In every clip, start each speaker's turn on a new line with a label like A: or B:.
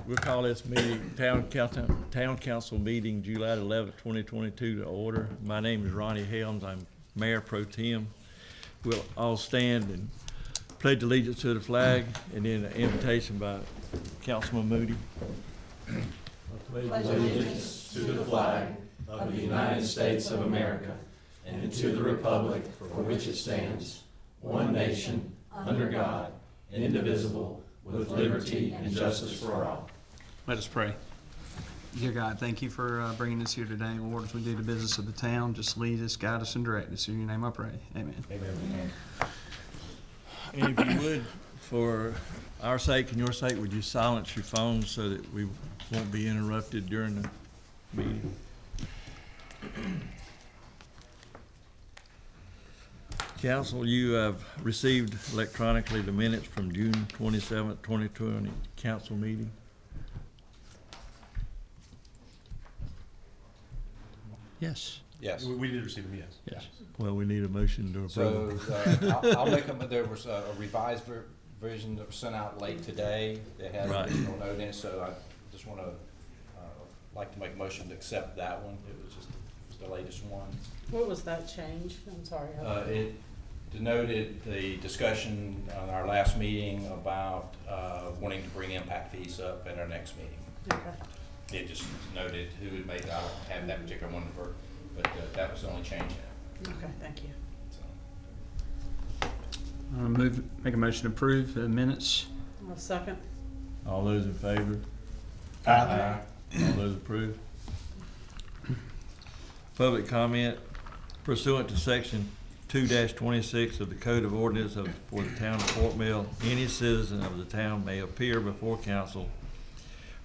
A: We'll call this meeting, Town Council meeting, July 11th, 2022 to order. My name is Ronnie Helms. I'm Mayor Pro Tem. We'll all stand and pledge allegiance to the flag, and then an invitation by Councilman Moody.
B: Pledge allegiance to the flag of the United States of America and to the republic for which it stands, one nation, under God, indivisible, with liberty and justice for all.
C: Let us pray. Dear God, thank you for bringing us here today. Lord, as we do the business of the town, just lead us, guide us, and direct us. In your name I pray. Amen.
B: Amen.
A: And if you would, for our sake and your sake, would you silence your phones so that we won't be interrupted during the meeting? Council, you have received electronically the minutes from June 27th, 2020 council meeting.
C: Yes.
D: Yes.
E: We did receive them, yes.
C: Yes.
A: Well, we need a motion to approve.
D: So I'll make them, there was a revised version that was sent out late today that had
A: Right.
D: an additional note in it, so I just want to, like to make a motion to accept that one. It was just the latest one.
B: What was that change? I'm sorry.
D: It denoted the discussion on our last meeting about wanting to bring impact fees up at our next meeting.
B: Okay.
D: It just noted who had made, I don't have that particular one, but that was the only change in it.
B: Okay, thank you.
D: So.
C: Make a motion to approve the minutes.
B: A second.
A: All those in favor?
D: Aye.
A: All those approved? Public comment pursuant to section 2-26 of the Code of Ordinance for the town of Fort Mill, any citizen of the town may appear before council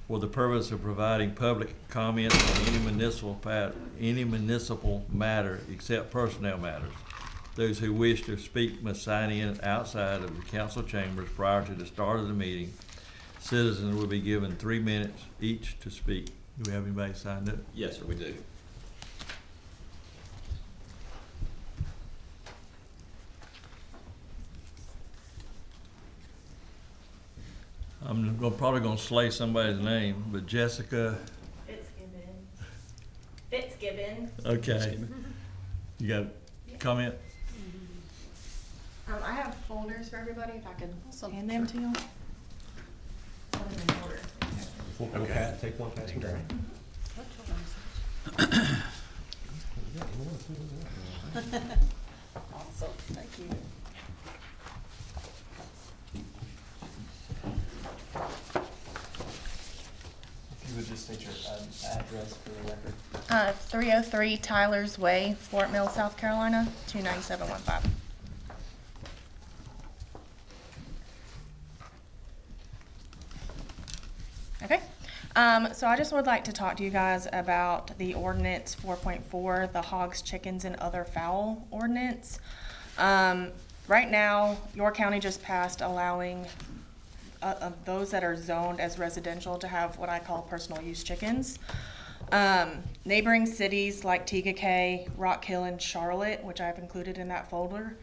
A: for the purpose of providing public comments on any municipal matter except personnel matters. Those who wish to speak must sign in outside of the council chambers prior to the start of the meeting. Citizens will be given 3 minutes each to speak. Do we have anybody signed up?
D: Yes, sir, we do.
A: I'm probably gonna slay somebody's name, but Jessica,
F: Fitzgibbon.
A: okay. You got a comment?
F: I have folders for everybody, if I could hand them to you. Put them in order.
E: Take one pass.
F: Awesome, thank you.
G: If you would just state your address for the record.
F: 303 Tyler's Way, Fort Mill, South Carolina, 29715. Okay, so I just would like to talk to you guys about the ordinance 4.4, the hogs, chickens, and other fowl ordinance. Right now, your county just passed allowing those that are zoned as residential to have what I call personal use chickens. Neighboring cities like Tegakay, Rock Hill, and Charlotte, which I've included in that folder,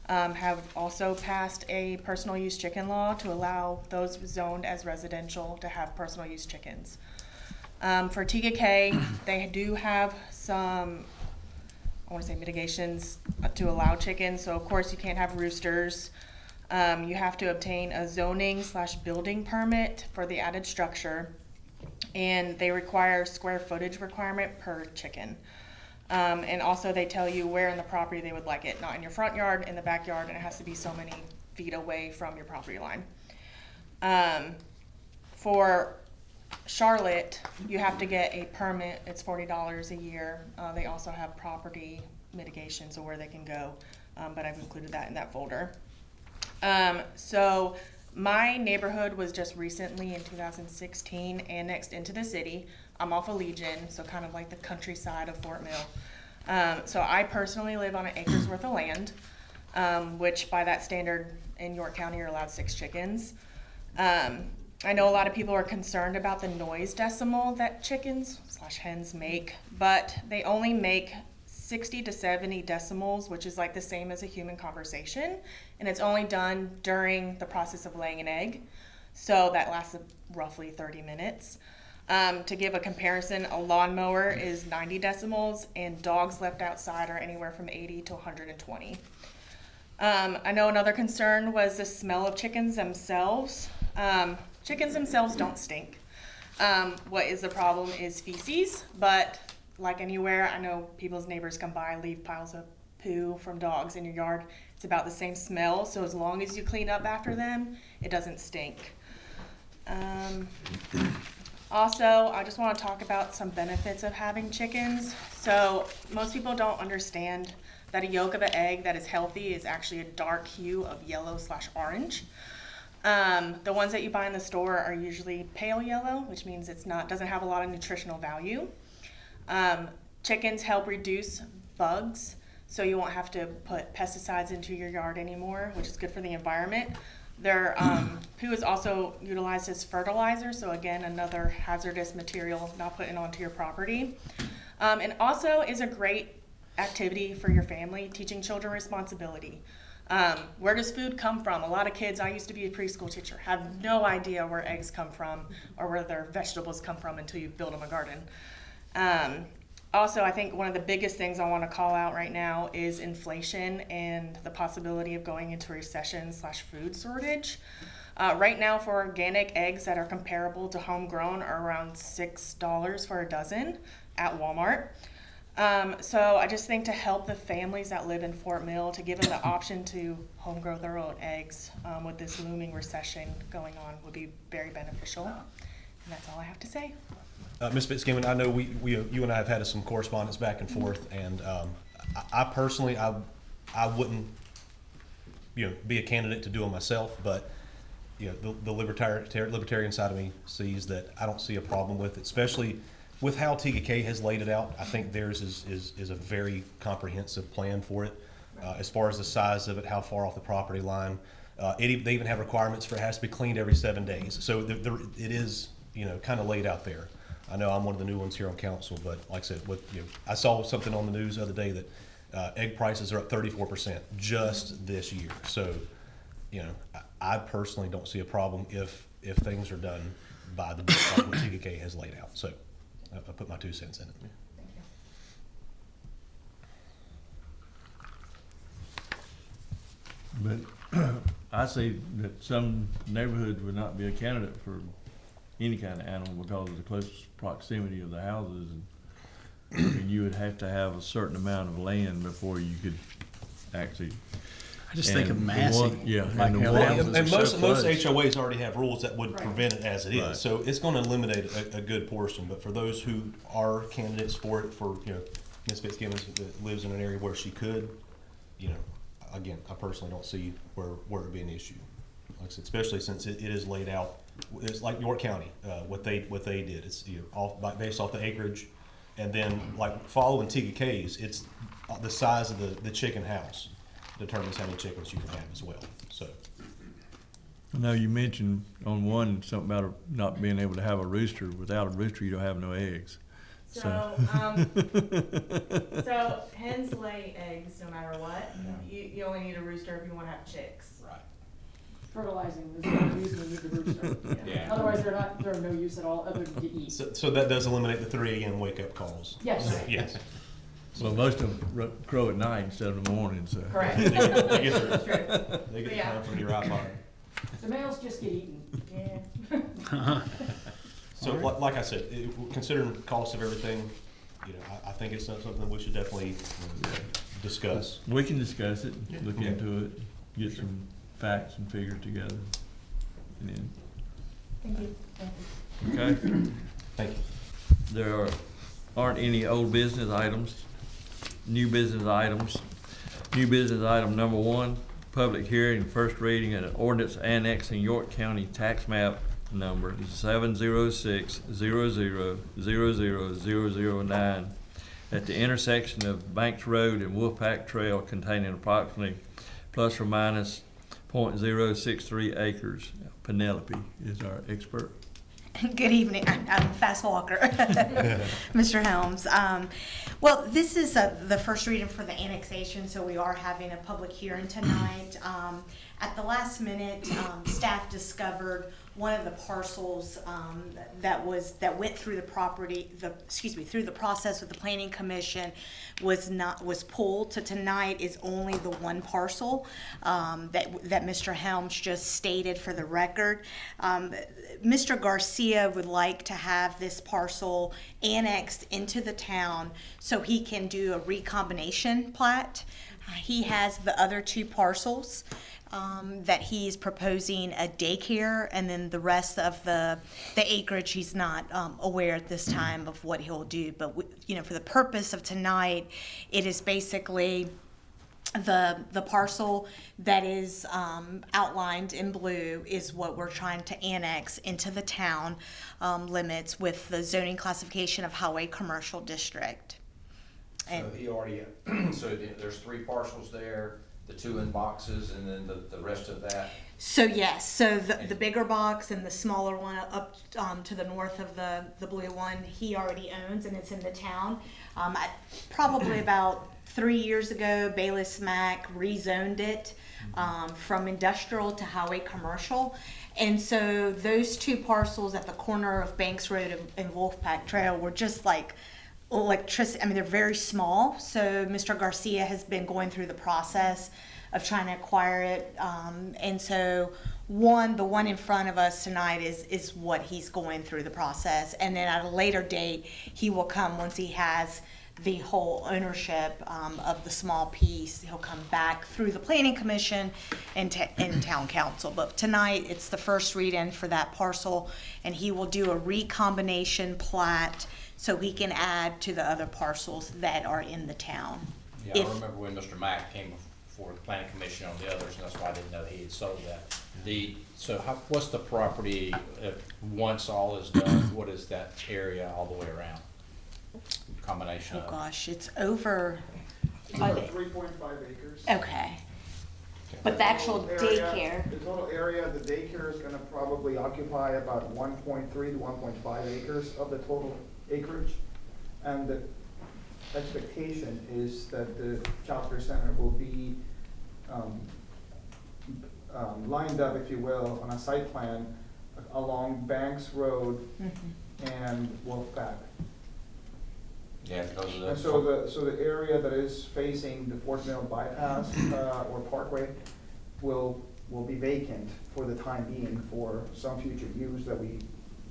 F: have also passed a personal use chicken law to allow those zoned as residential to have personal use chickens. For Tegakay, they do have some, I want to say, mitigations to allow chickens. So of course you can't have roosters. You have to obtain a zoning/building permit for the added structure, and they require square footage requirement per chicken. And also they tell you where in the property they would like it, not in your front yard, in the backyard, and it has to be so many feet away from your property line. For Charlotte, you have to get a permit. It's $40 a year. They also have property mitigations of where they can go, but I've included that in that folder. So my neighborhood was just recently in 2016 annexed into the city. I'm off of Legion, so kind of like the countryside of Fort Mill. So I personally live on an acre's worth of land, which by that standard in York County are allowed 6 chickens. I know a lot of people are concerned about the noise decimal that chickens/hens make, but they only make 60 to 70 decimals, which is like the same as a human conversation, and it's only done during the process of laying an egg. So that lasts roughly 30 minutes. To give a comparison, a lawnmower is 90 decibels and dogs left outside are anywhere from 80 to 120. I know another concern was the smell of chickens themselves. Chickens themselves don't stink. What is the problem is feces, but like anywhere, I know people's neighbors come by, leave piles of poo from dogs in your yard. It's about the same smell, so as long as you clean up after them, it doesn't stink. Also, I just want to talk about some benefits of having chickens. So most people don't understand that a yolk of an egg that is healthy is actually a dark hue of yellow/orange. The ones that you buy in the store are usually pale yellow, which means doesn't have a lot of nutritional value. Chickens help reduce bugs, so you won't have to put pesticides into your yard anymore, which is good for the environment. Their poo is also utilized as fertilizer, so again, another hazardous material not putting onto your property. And also is a great activity for your family, teaching children responsibility. Where does food come from? A lot of kids, I used to be a preschool teacher, have no idea where eggs come from or where their vegetables come from until you build them a garden. Also, I think one of the biggest things I want to call out right now is inflation and the possibility of going into recession/food shortage. Right now, for organic eggs that are comparable to homegrown are around $6 for a dozen at Walmart. So I just think to help the families that live in Fort Mill, to give them the option to home grow their own eggs with this looming recession going on would be very beneficial. And that's all I have to say.
E: Ms. Fitzgibbon, I know you and I have had some correspondence back and forth, and I personally, I wouldn't, be a candidate to do it myself, but the libertarian side of me sees that I don't see a problem with it, especially with how TKK has laid it out. I think theirs is a very comprehensive plan for it, as far as the size of it, how far off the property line. They even have requirements for it has to be cleaned every 7 days. So it is, kind of laid out there. I know I'm one of the new ones here on council, but like I said, I saw something on the news the other day that egg prices are up 34% just this year. So, I personally don't see a problem if things are done by the like what TKK has laid out. So, I put my 2 cents in it.
A: But I see that some neighborhoods would not be a candidate for any kind of animal because of the close proximity of the houses. And you would have to have a certain amount of land before you could actually.
C: I just think of
A: and the
C: Massey.
A: one- yeah,
C: like
A: and the
C: how
A: one-
C: houses
E: And
C: are so
E: most
C: close.
E: HOAs already have rules that would prevent it as it is.
A: Right.
E: So it's going to eliminate a good portion. But for those who are candidates for it, for Ms. Fitzgibbon that lives in an area where she could, again, I personally don't see where it would be an issue. Like I said, especially since it is laid out. It's like York County, what they did. It's based off the acreage, and then like following TKK's, it's the size of the chicken house determines how many chickens you can have as well. So.
A: I know you mentioned on one something about not being able to have a rooster. Without a rooster, you don't have no eggs.
F: So hens lay eggs no matter what. You only need a rooster if you want to have chicks.
D: Right.
H: Fertilizing is the only reason you need the rooster.
D: Yeah.
H: Otherwise, they're of no use at all other than to eat.
E: So that does eliminate the 3 a.m. wake up calls.
H: Yes.
E: Yes.
A: Well, most of them crow at night instead of the morning, so.
F: Correct.
E: They get
F: That's true.
E: the
F: Yeah.
E: time from your iPod.
H: The males just get eaten.
F: Yeah.
E: So like I said, considering the cost of everything, I think it's something we should definitely discuss.
A: We can discuss it, look
E: Okay.
A: into it, get some facts and figures together. And then,
F: Thank you.
A: okay?
E: Thank you.
A: There aren't any old business items, new business items. New business item number 1, public hearing and first reading of an ordinance annexing York County tax map number 70600000009 at the intersection of Banks Road and Wolfpack Trail containing approximately plus or minus 0.063 acres. Penelope is our expert.
I: Good evening. I'm a fast walker, Mr. Helms. Well, this is the first reading for the annexation, so we are having a public hearing tonight. At the last minute, staff discovered one of the parcels that went through the through the process with the planning commission was pulled. So tonight is only the one parcel that Mr. Helms just stated for the record. Mr. Garcia would like to have this parcel annexed into the town so he can do a recombination plat. He has the other two parcels that he's proposing a daycare, and then the rest of the acreage, he's not aware at this time of what he'll do. But for the purpose of tonight, it is basically the parcel that is outlined in blue is what we're trying to annex into the town limits with the zoning classification of highway commercial district.
D: So he already, so there's 3 parcels there, the 2 in boxes, and then the rest of that?
I: So yes, so the bigger box and the smaller one up to the north of the blue one, he already owns, and it's in the town. Probably about 3 years ago, Bayless Mack rezoned it from industrial to highway commercial. And so those 2 parcels at the corner of Banks Road and Wolfpack Trail were just like electricity. I mean, they're very small. So Mr. Garcia has been going through the process of trying to acquire it. And so the one in front of us tonight is what he's going through the process. And then at a later date, he will come once he has the whole ownership of the small piece. He'll come back through the planning commission and town council. But tonight, it's the first read-in for that parcel, and he will do a recombination plat so he can add to the other parcels that are in the town.
D: Yeah, I remember when Mr. Mack came before the planning commission on the others, and that's why I didn't know he had sold that. What's the property, once all is done, what is that area all the way around? Combination of?
I: Oh gosh, it's over.
H: It's about 3.5 acres.
I: Okay. But the actual daycare.
J: The total area of the daycare is gonna probably occupy about 1.3 to 1.5 acres of the total acreage. And the expectation is that the childcare center will be lined up, if you will, on a site plan along Banks Road and Wolfpack.
D: Yeah, because of the.
J: And so the area that is facing the Fort Mill bypass or Parkway will be vacant for the time being for some future use that we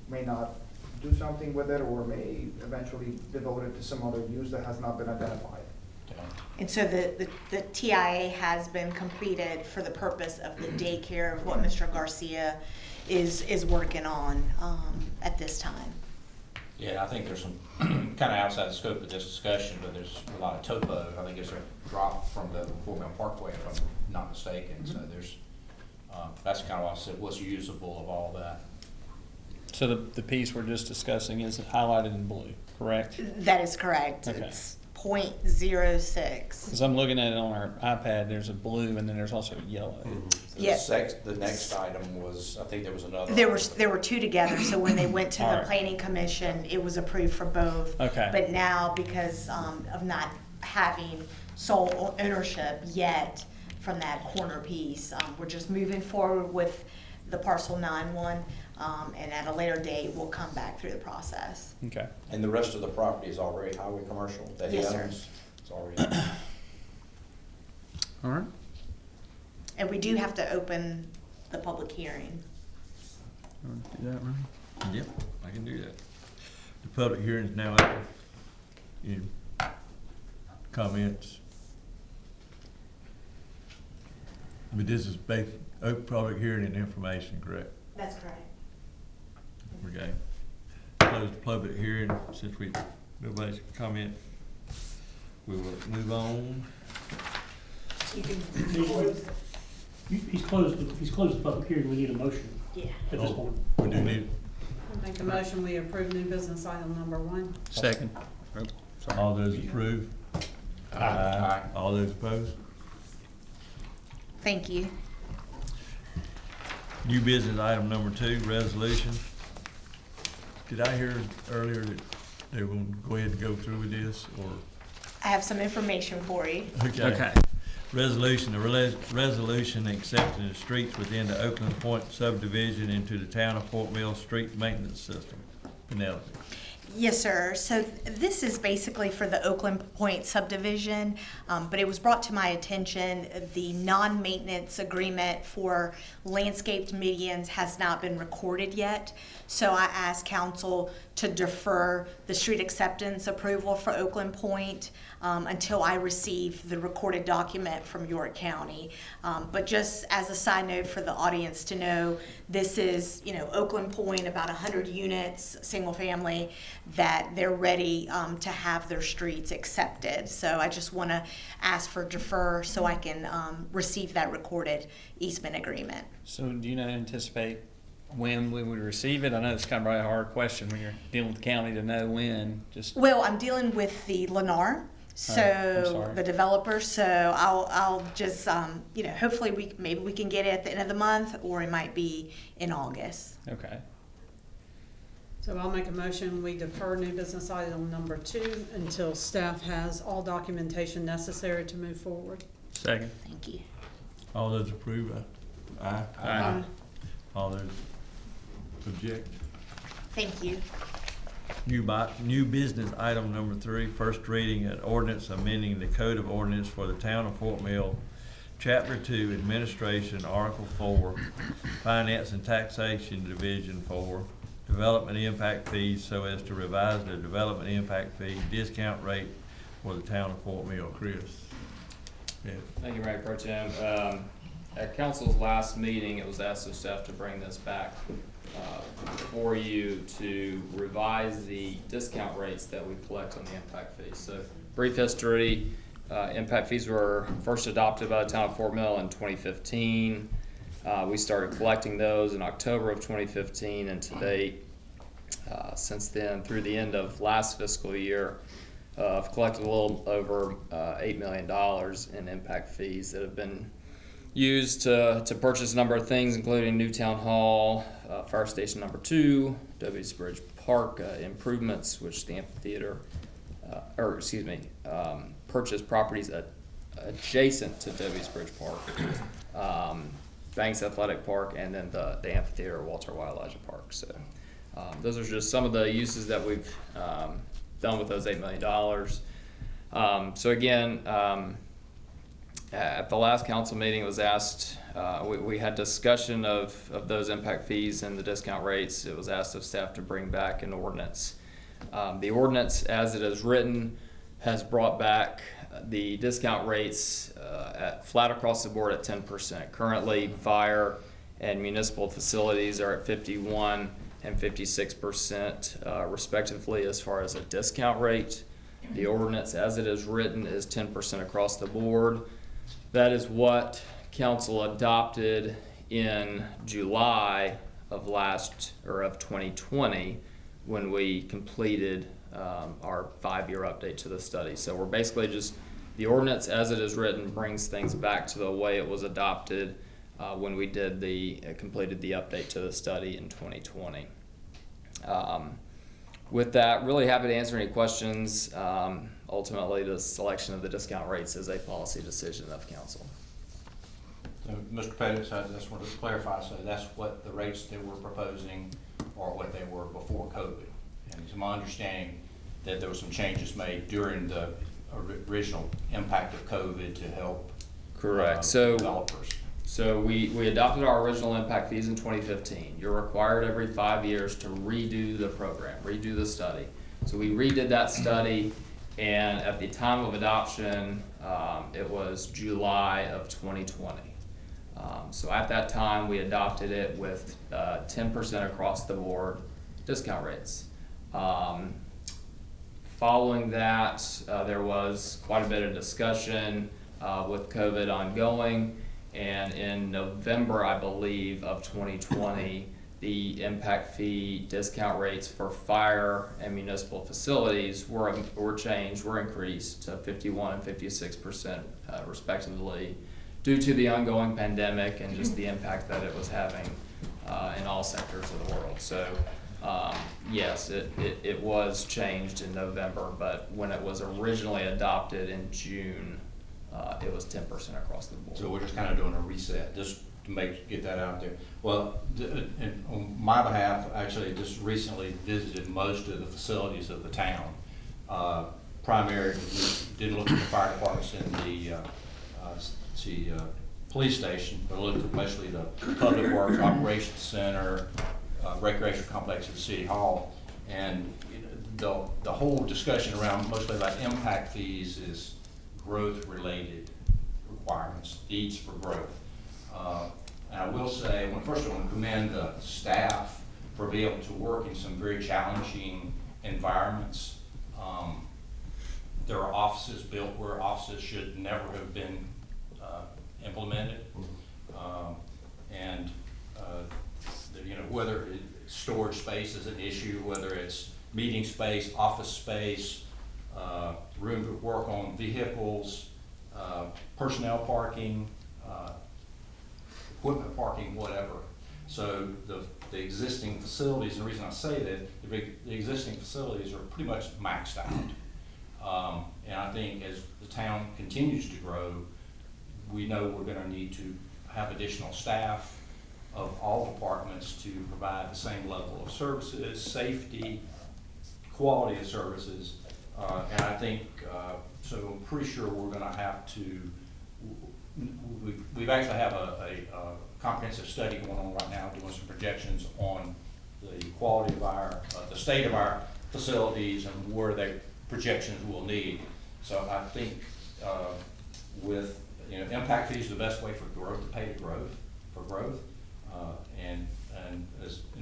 J: may not do something with it or may eventually devote it to some other use that has not been identified.
D: Okay.
I: And so the TIA has been completed for the purpose of the daycare of what Mr. Garcia is working on at this time.
D: Yeah, I think there's some, kind of outside the scope of this discussion, but there's a lot of topo. I think there's a drop from the Fort Mill Parkway, if I'm not mistaken. So there's, that's kind of why I said, what's usable of all that?
C: So the piece we're just discussing is highlighted in blue, correct?
I: That is correct.
C: Okay.
I: It's .06.
C: Because I'm looking at it on our iPad, there's a blue and then there's also yellow.
I: Yeah.
D: The next item was, I think there was another.
I: There were 2 together, so when they went to
C: All
I: the
C: right.
I: planning commission, it was approved for both.
C: Okay.
I: But now, because of not having sole ownership yet from that corner piece, we're just moving forward with the parcel 9-1, and at a later date, we'll come back through the process.
C: Okay.
D: And the rest of the property is already highway commercial that he
I: Yes, sir.
D: owns? It's already.
C: All right.
I: And we do have to open the public hearing.
C: You want to do that, Ronnie?
A: Yep, I can do that. The public hearing is now open. Any comments? But this is basic, open public hearing and information, correct?
I: That's correct.
A: Okay. Close the public hearing since nobody's comment. We will move on.
I: You can
H: He's closed the public hearing, we need a motion
I: yeah.
H: at this point.
A: We do need,
K: I make a motion, we approve new business item number 1.
C: Second. Oh, sorry.
A: all those approve?
D: Aye.
A: All those opposed?
I: Thank you.
A: New business item number 2, resolution. Did I hear earlier that they were going to go ahead and go through with this, or?
I: I have some information for you.
A: Okay. resolution accepting the streets within the Oakland Point subdivision into the town of Fort Mill street maintenance system. Penelope.
I: Yes, sir. So this is basically for the Oakland Point subdivision, but it was brought to my attention, the non-maintenance agreement for landscaped medians has not been recorded yet. So I asked council to defer the street acceptance approval for Oakland Point until I receive the recorded document from York County. But just as a side note for the audience to know, this is, Oakland Point, about 100 units, single family, that they're ready to have their streets accepted. So I just want to ask for defer so I can receive that recorded easement agreement.
G: So do you anticipate when we would receive it? I know it's kind of a hard question when you're dealing with the county to know when, just.
I: Well, I'm dealing with the Lennar, so the developer. So I'll just hopefully maybe we can get it at the end of the month, or it might be in August.
G: Okay.
K: So I'll make a motion, we defer new business item number 2 until staff has all documentation necessary to move forward.
G: Second.
I: Thank you.
A: All those approve? Aye.
G: Aye.
A: All those object?
I: Thank you.
A: New business item number 3, first reading an ordinance amending the Code of Ordinance for the town of Fort Mill, Chapter 2, Administration, Article 4, Finance and Taxation, Division 4, Development Impact Fees, so as to revise the development impact fee discount rate for the town of Fort Mill. Chris? Yeah.
L: Thank you, Mayor Pro Tem. At council's last meeting, it was asked of staff to bring this back for you to revise the discount rates that we collect on the impact fees. So, brief history, impact fees were first adopted by the town of Fort Mill in 2015. We started collecting those in October of 2015, and to date, since then, through the end of last fiscal year, I've collected a little over $8 million in impact fees that have been used to purchase a number of things, including new town hall, fire station number 2, W's Bridge Park improvements, which the amphitheater, purchase properties adjacent to W's Bridge Park, Banks Athletic Park, and then the amphitheater at Walter Wildlife Park. So those are just some of the uses that we've done with those $8 million. So again, at the last council meeting, it was asked, we had discussion of those impact fees and the discount rates. It was asked of staff to bring back an ordinance. The ordinance, as it is written, has brought back the discount rates at flat across the board at 10%. Currently, fire and municipal facilities are at 51 and 56% respectively as far as a discount rate. The ordinance, as it is written, is 10% across the board. That is what council adopted in July of 2020 when we completed our 5-year update to the study. So we're basically just, the ordinance as it is written brings things back to the way it was adopted when we did completed the update to the study in 2020. With that, really happy to answer any questions. Ultimately, the selection of the discount rates is a policy decision of council.
D: So, Mr. Pettis, I just wanted to clarify, so that's what the rates they were proposing or what they were before COVID. And it's my understanding that there were some changes made during the original impact of COVID to help developers.
L: So we adopted our original impact fees in 2015. You're required every 5 years to redo the program, redo the study. So we redid that study, and at the time of adoption, it was July of 2020. So at that time, we adopted it with 10% across the board discount rates. Following that, there was quite a bit of discussion with COVID ongoing, and in November, I believe, of 2020, the impact fee discount rates for fire and municipal facilities were changed, were increased to 51 and 56% respectively, due to the ongoing pandemic and just the impact that it was having in all sectors of the world. So yes, it was changed in November, but when it was originally adopted in June it was 10% across the board.
D: So we're just kind of doing a reset, just to get that out there. Well, and on my behalf, actually, just recently visited most of the facilities of the town. Primarily, didn't look at the fire departments in the police station, but looked at mostly the public works, operations center, recreation complex at the city hall. And the whole discussion around mostly about impact fees is growth-related requirements, needs for growth. And I will say, first I want to commend the staff for being able to work in some very challenging environments. There are offices built where offices should never have been implemented. Whether storage space is an issue, whether it's meeting space, office space, room to work on vehicles, personnel parking, equipment parking, whatever. So the existing facilities, and the reason I say that, the existing facilities are pretty much maxed out. And I think as the town continues to grow, we know we're gonna need to have additional staff of all departments to provide the same level of services, safety, quality of services. And I think, so I'm pretty sure we're gonna have to, we've actually have a comprehensive study going on right now, doing some projections on the quality of the state of our facilities and where the projections will need. So I think with, impact fees are the best way for growth, to pay for growth. And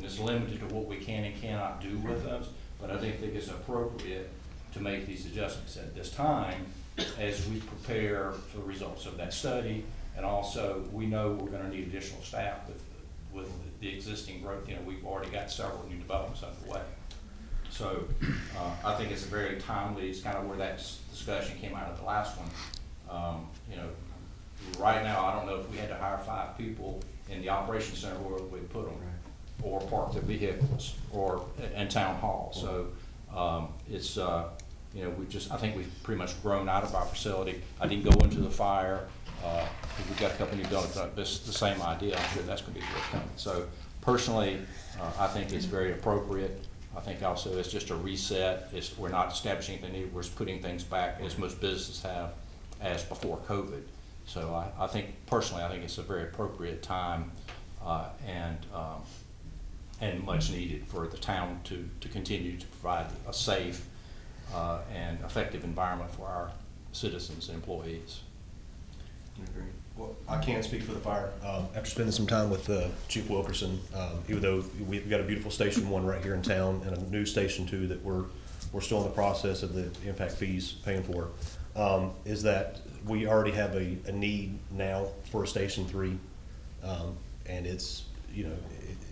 D: it's limited to what we can and cannot do with those, but I think it's appropriate to make these adjustments at this time as we prepare for the results of that study. And also, we know we're gonna need additional staff with the existing growth. We've already got several new developments underway. So I think it's a very timely, it's kind of where that discussion came out of the last one. Right now, I don't know if we had to hire 5 people in the operations center, where we'd put them, or park their vehicles, or in town hall. So it's, I think we've pretty much grown out of our facility. I didn't go into the fire. We've got a couple new buildings, but the same idea. I'm sure that's going to be forthcoming. So personally, I think it's very appropriate. I think also it's just a reset. We're not establishing anything new. We're just putting things back as most businesses have as before COVID. So I think personally, I think it's a very appropriate time and much needed for the town to continue to provide a safe and effective environment for our citizens and employees.
E: Well, I can't speak for the fire. After spending some time with Chief Wilkerson, even though we've got a beautiful Station 1 right here in town and a new Station 2 that we're still in the process of the impact fees paying for, is that we already have a need now for a Station 3, and it's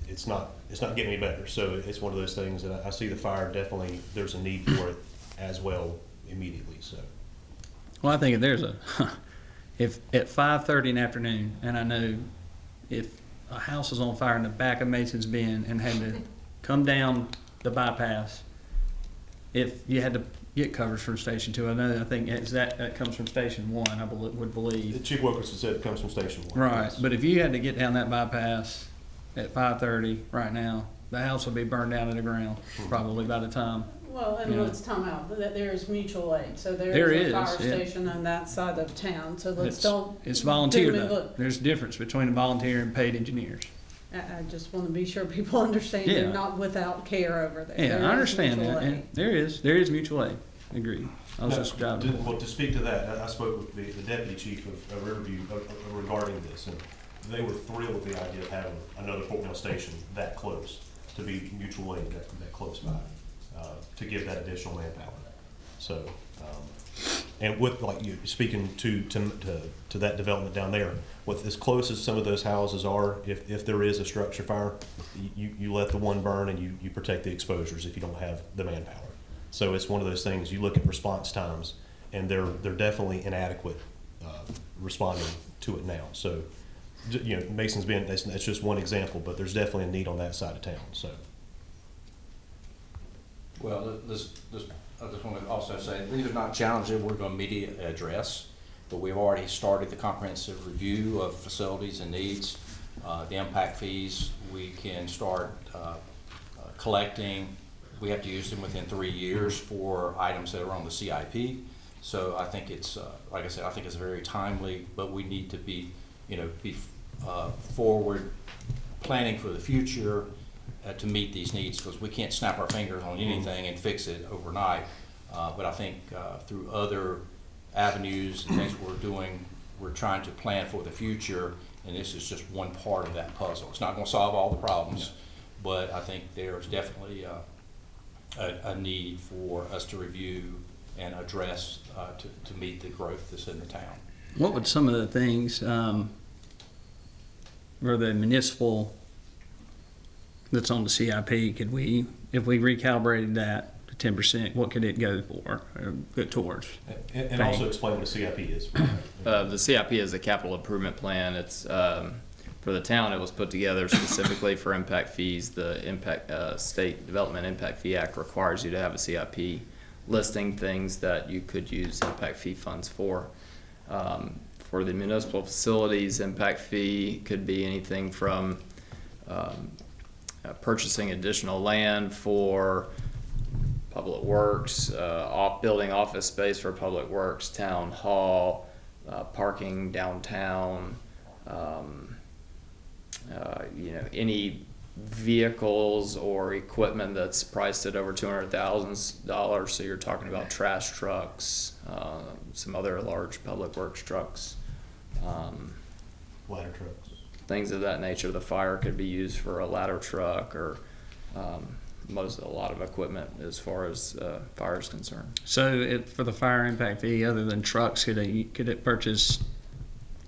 E: it's not getting any better. So it's one of those things that I see the fire definitely. There's a need for it as well immediately. So.
G: Well, I think if there's if at 5:30 in the afternoon, and I know if a house is on fire in the back of Mason's Bend and had to come down the bypass, if you had to get coverage from Station 2, I think that comes from Station 1, I would believe.
E: Chief Wilkerson said it comes from Station 1.
G: Right,
E: Yes.
G: but if you had to get down that bypass at 5:30 right now, the house would be burned down to the ground probably by the time.
K: Well, and
G: Yeah.
K: let's time out, that there is mutual aid, so there
G: There
K: is
G: is,
K: a fire
G: yeah.
K: station on that side of town, so let's don't.
G: It's volunteer
K: doom and
G: though.
K: gloom.
G: There's a difference between a volunteer and paid engineers.
K: I just wanna be sure people understand
G: Yeah.
K: they're not without care over there.
G: Yeah,
K: There
G: I
K: is
G: understand
K: mutual
G: that,
K: aid.
G: and there is mutual aid, agreed. I was just driving.
E: Well, to speak to that, I spoke with the deputy chief of Riverview regarding this, and they were thrilled with the idea of having another Fort Mill station that close, to be mutual aid that close by, to give that additional manpower. So, and with, like you speaking to that development down there, with as close as some of those houses are, if there is a structure fire, you let the one burn and you protect the exposures if you don't have the manpower. So it's one of those things, you look at response times, and they're definitely inadequate responding to it now. So, Mason's Bend, that's just one example, but there's definitely a need on that side of town, so.
D: Well, I just want to also say, these are not challenges we're going to immediately address. but we've already started the comprehensive review of facilities and needs. The impact fees, we can start collecting. We have to use them within 3 years for items that are on the CIP. So I think it's, like I said, I think it's very timely, but we need to be, forward planning for the future to meet these needs, because we can't snap our fingers on anything and fix it overnight. But I think through other avenues and things we're doing, we're trying to plan for the future, and this is just one part of that puzzle. It's not going to solve all the problems, but I think there's definitely a need for us to review and address to meet the growth that's in the town.
G: What would some of the things, for the municipal that's on the CIP, could we, if we recalibrated that to 10%, what could it go for, or go towards?
E: And also explain what a CIP is.
L: The CIP is a capital improvement plan. It's, for the town, it was put together specifically for impact fees. The State Development Impact Fee Act requires you to have a CIP listing things that you could use impact fee funds for. For the municipal facilities, impact fee could be anything from purchasing additional land for public works, building office space for public works, town hall, parking downtown, any vehicles or equipment that's priced at over $200,000. So you're talking about trash trucks, some other large public works trucks,
E: Ladder trucks.
L: things of that nature. The fire could be used for a ladder truck, or a lot of equipment as far as fire is concerned.
G: So for the fire impact fee, other than trucks, could it purchase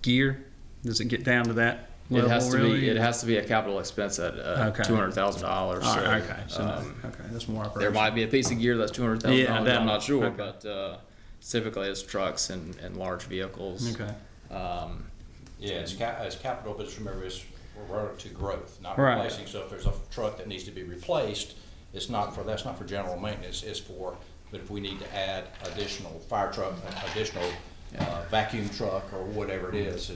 G: gear? Does it get down to that level, really?
L: It has to be a capital expense at
G: Okay.
L: $200,000.
G: All right, okay, so okay, that's more
L: There
G: operational.
L: might be a piece of gear that's $200,000.
G: Yeah,
L: I'm not sure,
G: okay.
L: but typically it's trucks and large vehicles.
G: Okay.
D: Yeah, it's capital, but just remember, it's relative to growth, not
G: Right.
D: replacing. So if there's a truck that needs to be replaced, that's not for general maintenance, it's for, but if we need to add additional fire truck, additional vacuum truck, or whatever it is,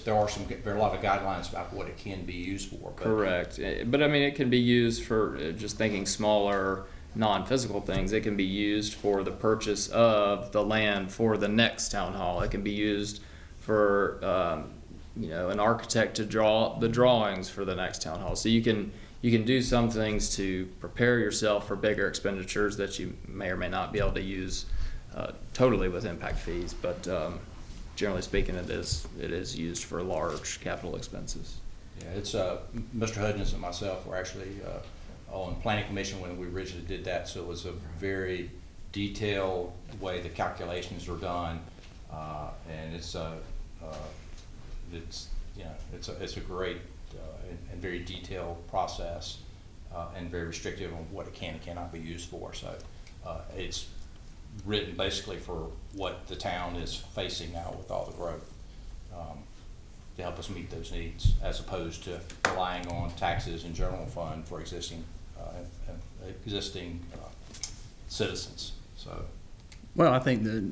D: there are a lot of guidelines about what it can be used for. But
L: Correct. But I mean, it can be used for, just thinking smaller, non-physical things, it can be used for the purchase of the land for the next town hall. It can be used for, an architect to draw the drawings for the next town hall. So you can do some things to prepare yourself for bigger expenditures that you may or may not be able to use totally with impact fees, but generally speaking, it is used for large capital expenses.
D: yeah, it's Mr. Hudgens and myself were actually on planning commission when we originally did that, so it was a very detailed way the calculations are done, and it's a great and very detailed process, and very restrictive on what it can and cannot be used for. So it's written basically for what the town is facing now with all the growth, to help us meet those needs, as opposed to relying on taxes and general fund for existing citizens. So.
G: Well, I think the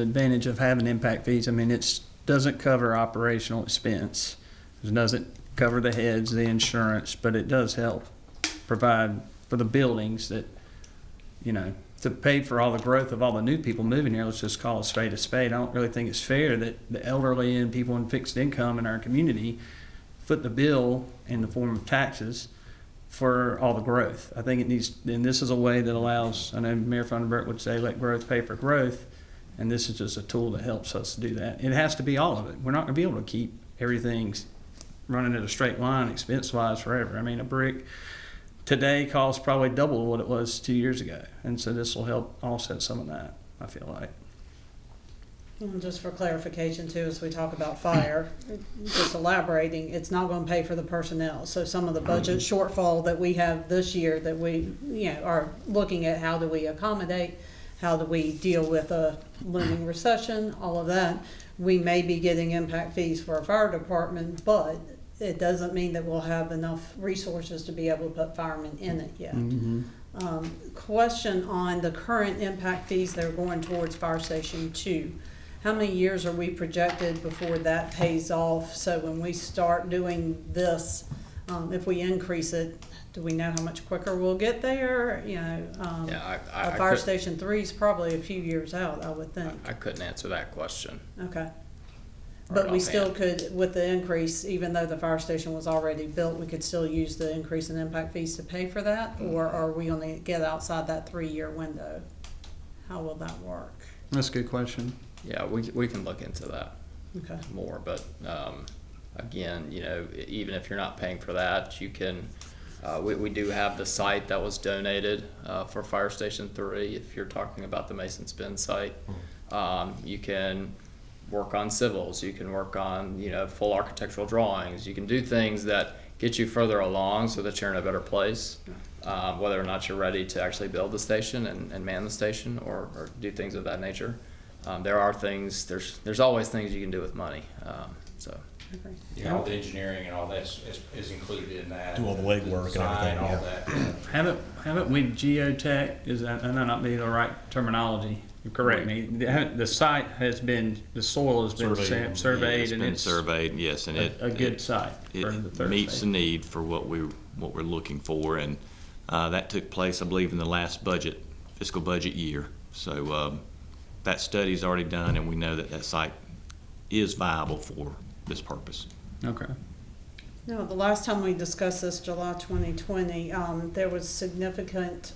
G: advantage of having impact fees, I mean, it doesn't cover operational expense. It doesn't cover the heads, the insurance, but it does help provide for the buildings that, to pay for all the growth of all the new people moving here. Let's just call a spade a spade. I don't really think it's fair that the elderly and people in fixed income in our community foot the bill in the form of taxes for all the growth. I think it needs, and this is a way that allows, I know Mayor Funderburk would say, let growth pay for growth, and this is just a tool that helps us do that. It has to be all of it. We're not gonna be able to keep everything running at a straight line expense-wise forever. I mean, a brick today costs probably double what it was 2 years ago, and so this will help offset some of that, I feel like.
K: And just for clarification too, as we talk about fire, just elaborating, it's not gonna pay for the personnel. So some of the budget shortfall that we have this year that we, are looking at, how do we accommodate, how do we deal with a looming recession, all of that. We may be getting impact fees for our fire department, but it doesn't mean that we'll have enough resources to be able to put firemen in it yet. Question on the current impact fees that are going towards Fire Station 2. how many years are we projected before that pays off? So when we start doing this, if we increase it, do we know how much quicker we'll get there? You know,
L: Yeah,
K: Fire Station 3 is probably a few years out, I would think.
L: I couldn't answer that question.
K: Okay.
L: Right
K: But we still
L: offhand.
K: could, with the increase, even though the fire station was already built, we could still use the increase in impact fees to pay for that? Or are we gonna get outside that 3-year window? How will that work?
G: That's a good question.
L: Yeah, we can look into that
K: Okay.
L: more, but, again, you know, even if you're not paying for that, you can, we do have the site that was donated, for Fire Station 3, if you're talking about the Mason Spin site. You can work on civils, you can work on, you know, full architectural drawings, you can do things that get you further along so that you're in a better place. Whether or not you're ready to actually build the station and man the station or do things of that nature. There are things, there's always things you can do with money, so.
K: Okay.
D: Yeah, all the engineering and all that is included in that.
E: Do all the legwork and
D: Design,
E: everything,
D: all
E: yeah.
D: that.
G: Haven't we geotech, that may not be the right terminology, correct me, the site has been, the soil has been surveyed
M: It's
G: and
M: been
G: it's
M: surveyed, yes, and
G: a good site for the
M: it
G: third
M: meets
G: phase.
M: the need for what we're looking for, and that took place, I believe, in the last fiscal budget year. So that study's already done, and we know that site is viable for this purpose.
G: Okay.
K: No, the last time we discussed this, July 2020, there was significant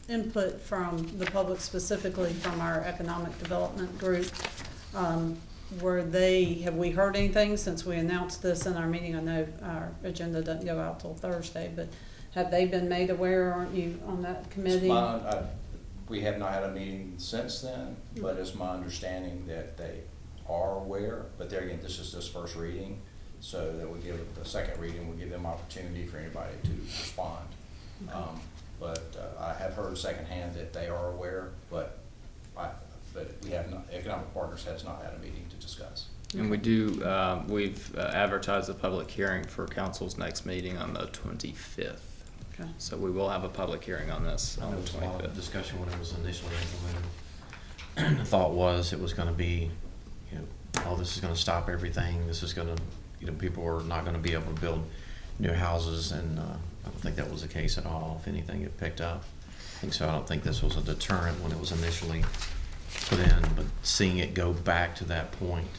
K: input from the public, specifically from our economic development group. Have we heard anything since we announced this in our meeting? I know our agenda doesn't go out till Thursday, but have they been made aware, aren't you, on that committee?
D: We have not had a meeting since then, but it's my understanding that they are aware, but there again, this is this first reading, so that we give it the second reading, we give them opportunity for anybody to respond. But I have heard secondhand that they are aware, but we have not, Economic Partners has not had a meeting to discuss.
L: And we do, we've advertised a public hearing for council's next meeting on the 25th.
K: Okay.
L: So we will have a public hearing on this on
B: There
L: the
B: was a lot of
L: 25th.
B: discussion when it was initially implemented. The thought was it was gonna be, you know, oh, this is gonna stop everything, this is gonna, you know, people are not gonna be able to build new houses, and I don't think that was the case at all. If anything, it picked up. I think so. I don't think this was a deterrent when it was initially put in, but seeing it go back to that point,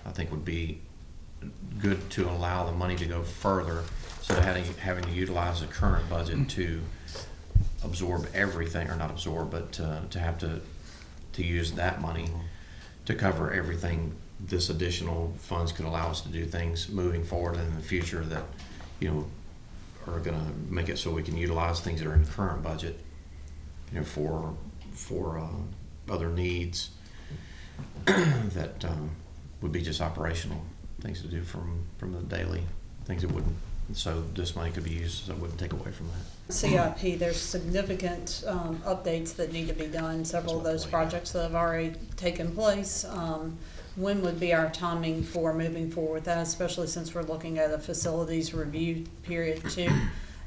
B: I think would be good to allow the money to go further, instead of having to utilize the current budget to absorb everything, or not absorb, but to have to use that money to cover everything. This additional funds could allow us to do things moving forward in the future that, you know, are gonna make it so we can utilize things that are in the current budget, you know, for other needs that would be just operational things to do from the daily things that wouldn't. So this money could be used, so it wouldn't take away from that.
K: CIP, there's significant updates that need to be done, several of those projects that have already taken place. When would be our timing for moving forward with that, especially since we're looking at a facilities review period too?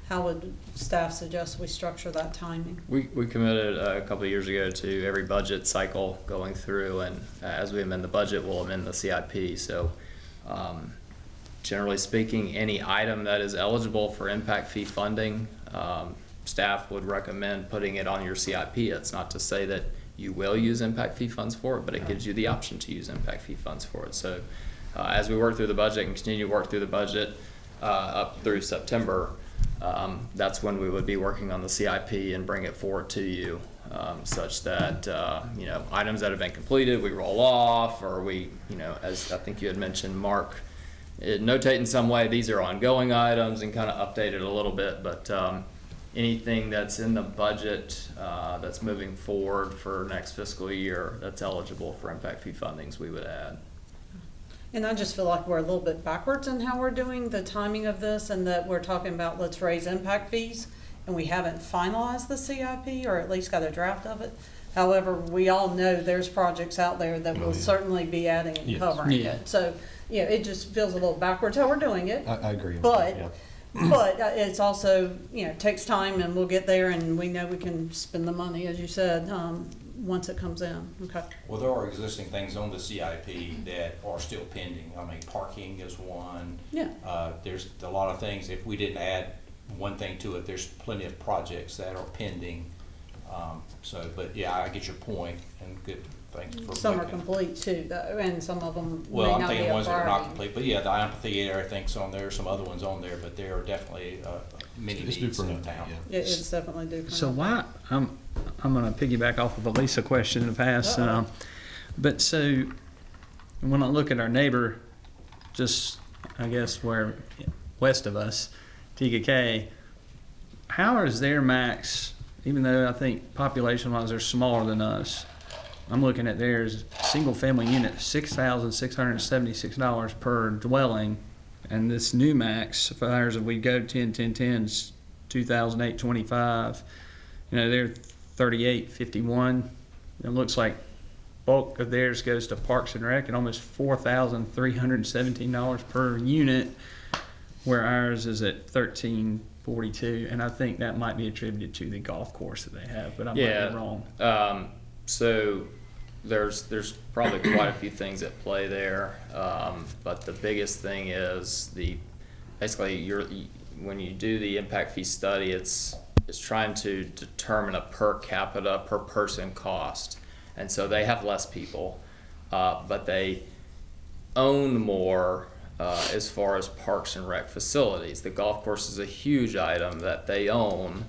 K: How would staff suggest we structure that timing?
L: We committed a couple of years ago to every budget cycle going through, and as we amend the budget, we'll amend the CIP. So generally speaking, any item that is eligible for impact fee funding, staff would recommend putting it on your CIP. It's not to say that you will use impact fee funds for it, but it gives you the option to use impact fee funds for it. So as we work through the budget and continue to work through the budget up through September, that's when we would be working on the CIP and bring it forward to you, such that, you know, items that have been completed, we roll off, or we, you know, as I think you had mentioned, Mark, notate in some way these are ongoing items and kind of update it a little bit, but anything that's in the budget that's moving forward for next fiscal year that's eligible for impact fee fundings, we would add.
K: And I just feel like we're a little bit backwards in how we're doing the timing of this, and that we're talking about let's raise impact fees, and we haven't finalized the CIP, or at least got a draft of it. However, we all know there's projects out there that will certainly be adding and
E: Yes.
K: covering
G: Yeah.
K: it. So, you know, it just feels a little backwards how we're doing it.
E: I agree.
K: But,
E: Yeah.
K: but it's also, you know, takes time, and we'll get there, and we know we can spend the money, as you said, once it comes in, okay?
D: Well, there are existing things on the CIP that are still pending. I mean, parking is one.
K: Yeah.
D: There's a lot of things, if we didn't add one thing to it, there's plenty of projects that are pending. So, but yeah, I get your point, and good, thanks for.
K: Some are
D: making-
K: complete too, though, and some of them may
D: Well, I'm
K: not be
D: thinking
K: a
D: ones that are not
K: priority.
D: complete, but yeah, the amphitheater, I think's on there, some other ones on there, but there are definitely, many
E: It's due
D: needs
E: for
D: in
E: an-
D: town.
E: yeah.
K: It's definitely different.
G: So why, I'm gonna piggyback off of a Lisa question in the past.
K: Uh-oh.
G: But so, when I look at our neighbor, just, I guess, where, west of us, TKK, how is their max, even though I think population-wise they're smaller than us, I'm looking at theirs, single-family unit, $6,676 per dwelling, and this new max for ours, if we go 10, is 2,825. You know, they're 3851. It looks like bulk of theirs goes to Parks and Rec at almost $4,317 per unit, where ours is at 1,342. And I think that might be attributed to the golf course that they have, but I might
L: Yeah.
G: be wrong.
L: So there's probably quite a few things at play there, but the biggest thing is basically when you do the impact fee study, it's trying to determine a per capita per person cost, and so they have less people, but they own more as far as parks and rec facilities. The golf course is a huge item that they own.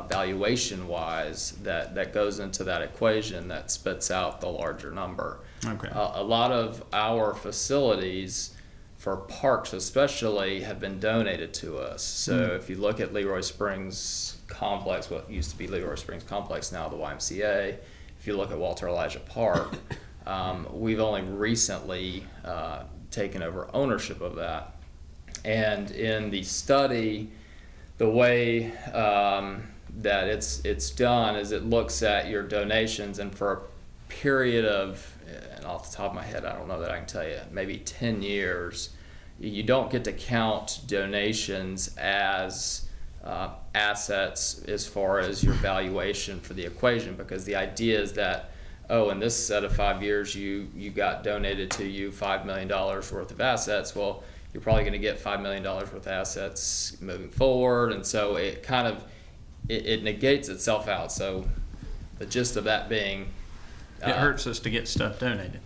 L: Valuation-wise, that goes into that equation that spits out the larger number.
G: Okay.
L: A lot of our facilities for parks especially have been donated to us. So if you look at Leroy Springs Complex, what used to be Leroy Springs Complex, now the YMCA, if you look at Walter Elijah Park, we've only recently taken over ownership of that. And in the study, the way that it's done is it looks at your donations, and for a period of, and off the top of my head, I don't know that I can tell you, maybe 10 years, you don't get to count donations as assets as far as your valuation for the equation, because the idea is that, oh, in this set of 5 years, you got donated to you $5 million worth of assets. Well, you're probably going to get $5 million worth of assets moving forward, and so it kind of it negates itself out. So the gist of that being,
G: It hurts us to get stuff donated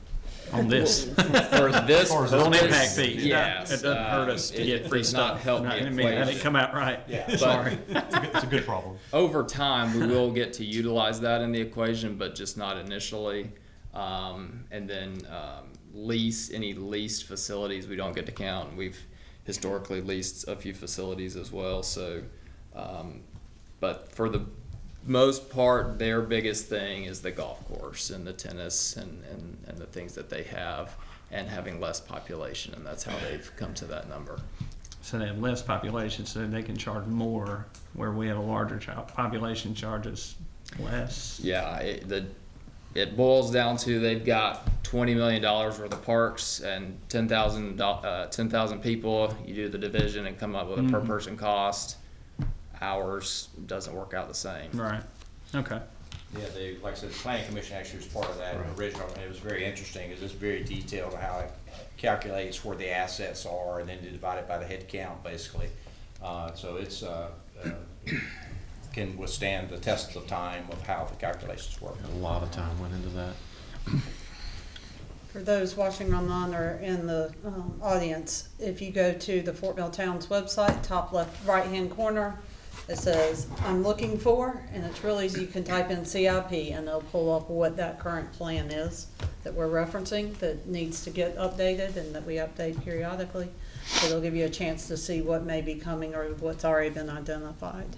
G: on this.
L: for this
G: On impact fees.
L: yes,
G: It doesn't hurt us to get free
L: does not
G: stuff.
L: help
G: No,
L: the
G: I mean, that didn't
L: equation.
G: come out right.
L: But
G: Sorry.
E: It's a good problem.
L: over time, we will get to utilize that in the equation, but just not initially. And then any leased facilities we don't get to count. We've historically leased a few facilities as well. So, but for the most part, their biggest thing is the golf course and the tennis and the things that they have, and having less population, and that's how they've come to that number.
G: So they have less population, so they can charge more, where we have a larger population charges less.
L: Yeah, it boils down to they've got $20 million worth of parks and 10,000 people. You do the division and come up with a per person cost. Ours doesn't work out the same.
G: Right, okay.
D: Yeah, like I said, the planning commission actually was part of that original, and it was very interesting, because it's very detailed on how it calculates where the assets are, and then to divide it by the head count, basically. So it's, can withstand the test of time of how the calculations work.
B: A lot of time went into that.
K: For those watching online or in the audience, if you go to the Fort Mill Towns website, top left right-hand corner, it says, I'm looking for, and it's real easy. You can type in CIP and they'll pull up what that current plan is that we're referencing that needs to get updated and that we update periodically. So they'll give you a chance to see what may be coming or what's already been identified.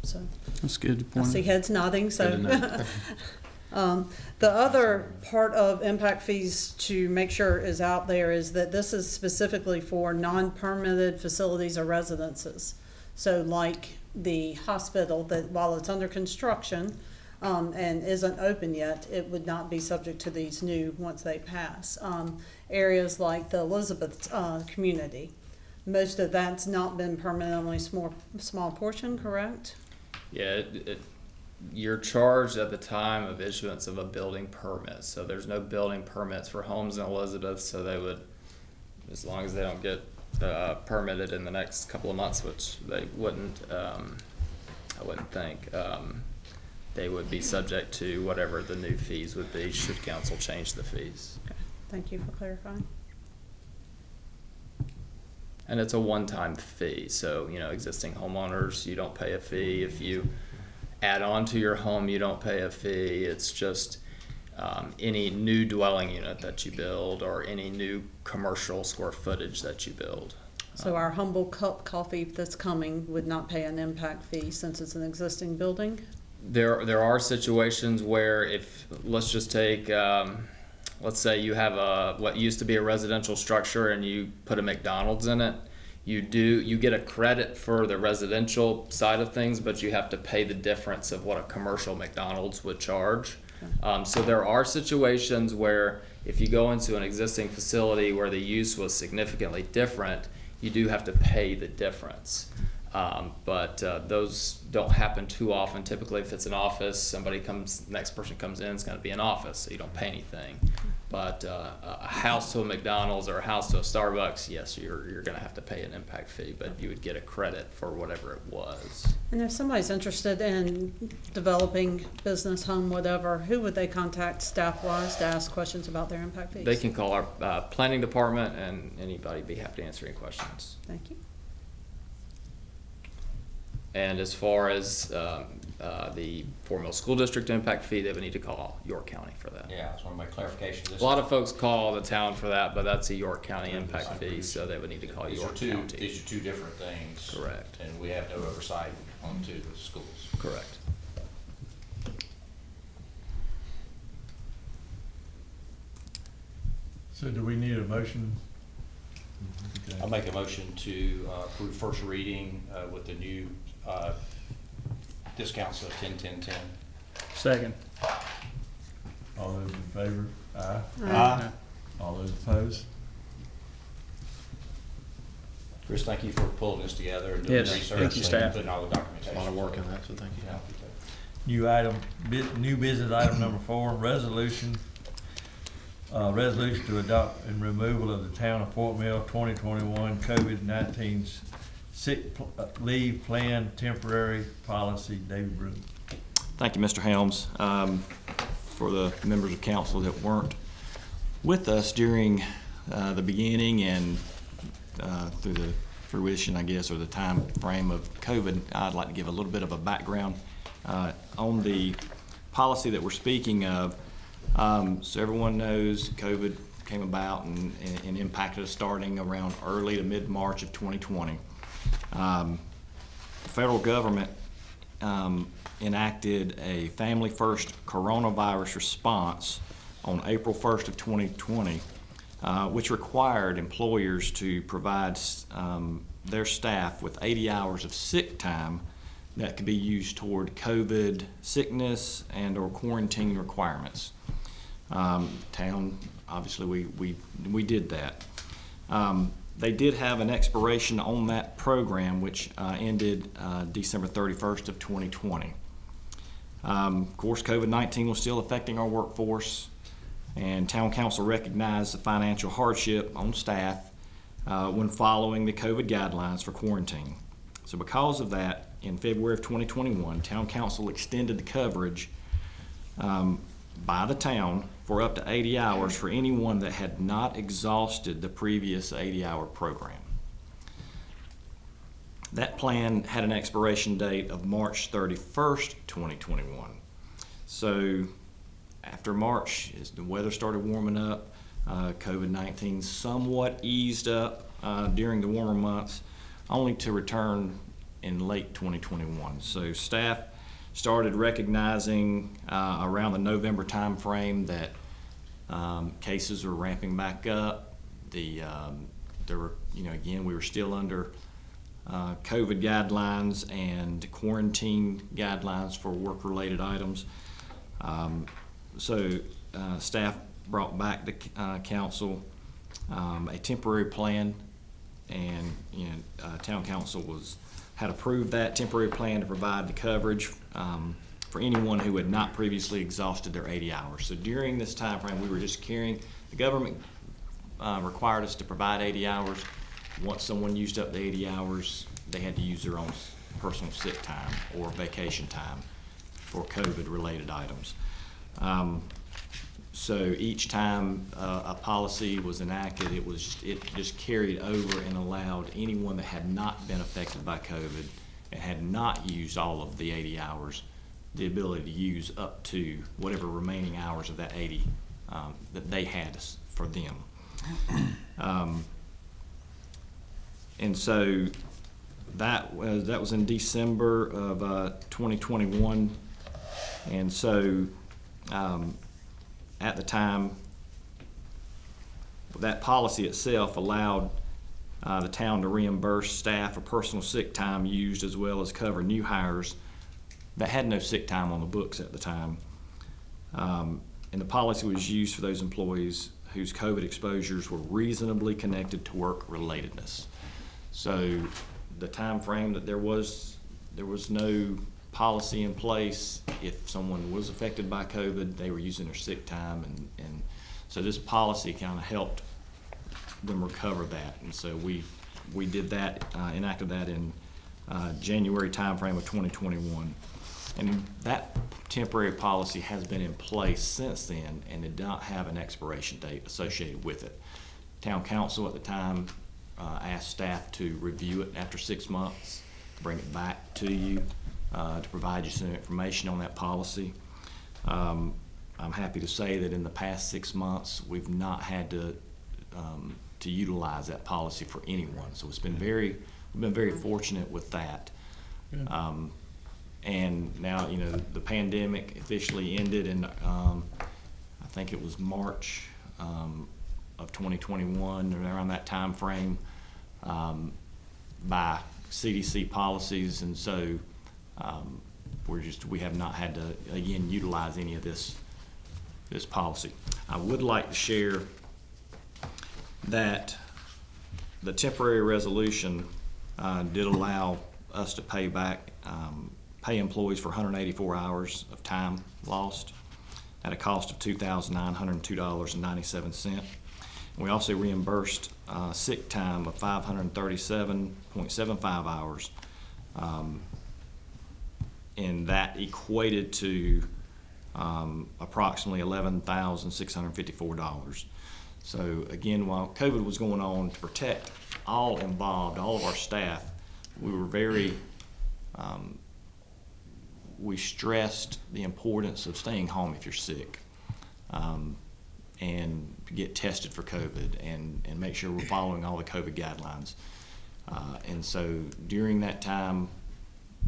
K: So
G: That's good to
K: I
G: point
K: see
G: out.
K: heads nodding, so. The other part of impact fees to make sure is out there is that this is specifically for non-permitted facilities or residences. So like the hospital, that while it's under construction and isn't open yet, it would not be subject to these new once they pass. Areas like the Elizabeth community, most of that's not been permanent, only small portion, correct?
L: Yeah, You're charged at the time of issuance of a building permit. So there's no building permits for homes in Elizabeth, so they would, as long as they don't get permitted in the next couple of months, which they wouldn't, I wouldn't think, they would be subject to whatever the new fees would be should council change the fees.
K: Thank you for clarifying.
L: And it's a one-time fee, so, you know, existing homeowners, you don't pay a fee. If you add on to your home, you don't pay a fee. It's just any new dwelling unit that you build or any new commercial square footage that you build.
K: So our humble cup coffee that's coming would not pay an impact fee since it's an existing building?
L: There are situations where if, let's just take, let's say you have what used to be a residential structure and you put a McDonald's in it, you get a credit for the residential side of things, but you have to pay the difference of what a commercial McDonald's would charge. So there are situations where if you go into an existing facility where the use was significantly different, you do have to pay the difference. But those don't happen too often. Typically, if it's an office, next person comes in, it's going to be an office, so you don't pay anything. But a house to a McDonald's or a house to a Starbucks, yes, you're going to have to pay an impact fee, but you would get a credit for whatever it was.
K: And if somebody's interested in developing business, home, whatever, who would they contact staff-wise to ask questions about their impact fees?
L: They can call our planning department, and anybody would be happy to answer any questions.
K: Thank you.
L: And as far as the Fort Mill School District impact fee, they would need to call York County for that.
D: Yeah, I just want to make clarification.
L: A lot of folks call the town for that, but that's a York County impact fee, so they would need to call York County.
D: These are two different things.
L: Correct.
D: And we have no oversight onto the schools.
L: Correct.
A: So do we need a motion? Okay.
D: I'll make a motion to approve first reading with the new discounts of 10-10-10.
G: Second.
A: All those in favor? Aye.
E: Aye.
A: All those opposed?
D: Chris, thank you for pulling this together and doing the
G: Yes,
D: research.
G: thank you,
D: and
G: staff.
D: putting all the documentation.
E: A lot of work on that, so thank you.
D: Yeah.
A: New business item number 4, resolution to adopt and removal of the town of Fort Mill 2021 COVID-19 sick leave plan temporary policy. David Broom.
M: Thank you, Mr. Helms. For the members of council that weren't with us during the beginning and through the fruition, I guess, or the time frame of COVID, I'd like to give a little bit of a background on the policy that we're speaking of. So everyone knows COVID came about and impacted us starting around early to mid-March of 2020. The federal government enacted a Family First coronavirus response on April 1st of 2020, which required employers to provide their staff with 80 hours of sick time that could be used toward COVID sickness and or quarantine requirements. Town, obviously, we did that. They did have an expiration on that program, which ended December 31st of 2020. Of course, COVID-19 was still affecting our workforce, and Town Council recognized the financial hardship on staff when following the COVID guidelines for quarantine. So because of that, in February of 2021, Town Council extended the coverage by the town for up to 80 hours for anyone that had not exhausted the previous 80-hour program. That plan had an expiration date of March 31st, 2021. So after March, as the weather started warming up, COVID-19 somewhat eased up during the warmer months, only to return in late 2021. So staff started recognizing around the November time frame that cases were ramping back up. There were, again, we were still under COVID guidelines and quarantine guidelines for work-related items. So staff brought back to council a temporary plan, and Town Council had approved that temporary plan to provide the coverage for anyone who had not previously exhausted their 80 hours. So during this time frame, we were just carrying, the government required us to provide 80 hours. Once someone used up the 80 hours, they had to use their own personal sick time or vacation time for COVID-related items. So each time a policy was enacted, it just carried over and allowed anyone that had not been affected by COVID and had not used all of the 80 hours, the ability to use up to whatever remaining hours of that 80 that they had for them. And so that was in December of 2021, and so at the time, that policy itself allowed the town to reimburse staff for personal sick time used, as well as cover new hires that had no sick time on the books at the time. And the policy was used for those employees whose COVID exposures were reasonably connected to work relatedness. So the time frame that there was no policy in place. If someone was affected by COVID, they were using their sick time, and so this policy kind of helped them recover that. And so we did that, enacted that in January timeframe of 2021. And that temporary policy has been in place since then and did not have an expiration date associated with it. Town council at the time asked staff to review it after 6 months, bring it back to you to provide you some information on that policy. I'm happy to say that in the past 6 months, we've not had to utilize that policy for anyone. So we've been very fortunate with that. And now, you know, the pandemic officially ended in, I think it was March of 2021, around that time frame, by CDC policies, and so we have not had to again utilize any of this policy. I would like to share that the temporary resolution did allow us to pay employees for 184 hours of time lost at a cost of $2,902.97. We also reimbursed sick time of 537.75 hours, and that equated to approximately $11,654. So again, while COVID was going on, to protect all involved, all of our staff, we were very, we stressed the importance of staying home if you're sick, and get tested for COVID and make sure we're following all the COVID guidelines. And so during that time,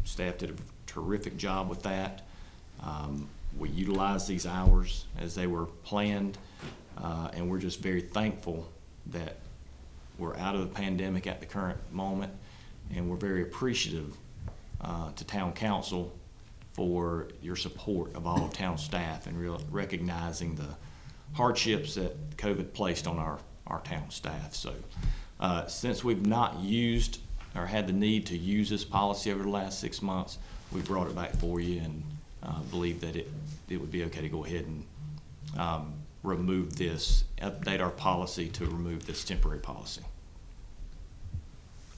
M: staff did a terrific job with that. We utilized these hours as they were planned, and we're just very thankful that we're out of the pandemic at the current moment, and we're very appreciative to town council for your support of all of town staff and recognizing the hardships that COVID placed on our town staff. So since we've not used or had the need to use this policy over the last 6 months, we brought it back for you and believe that it would be okay to go ahead and remove this, update our policy to remove this temporary policy.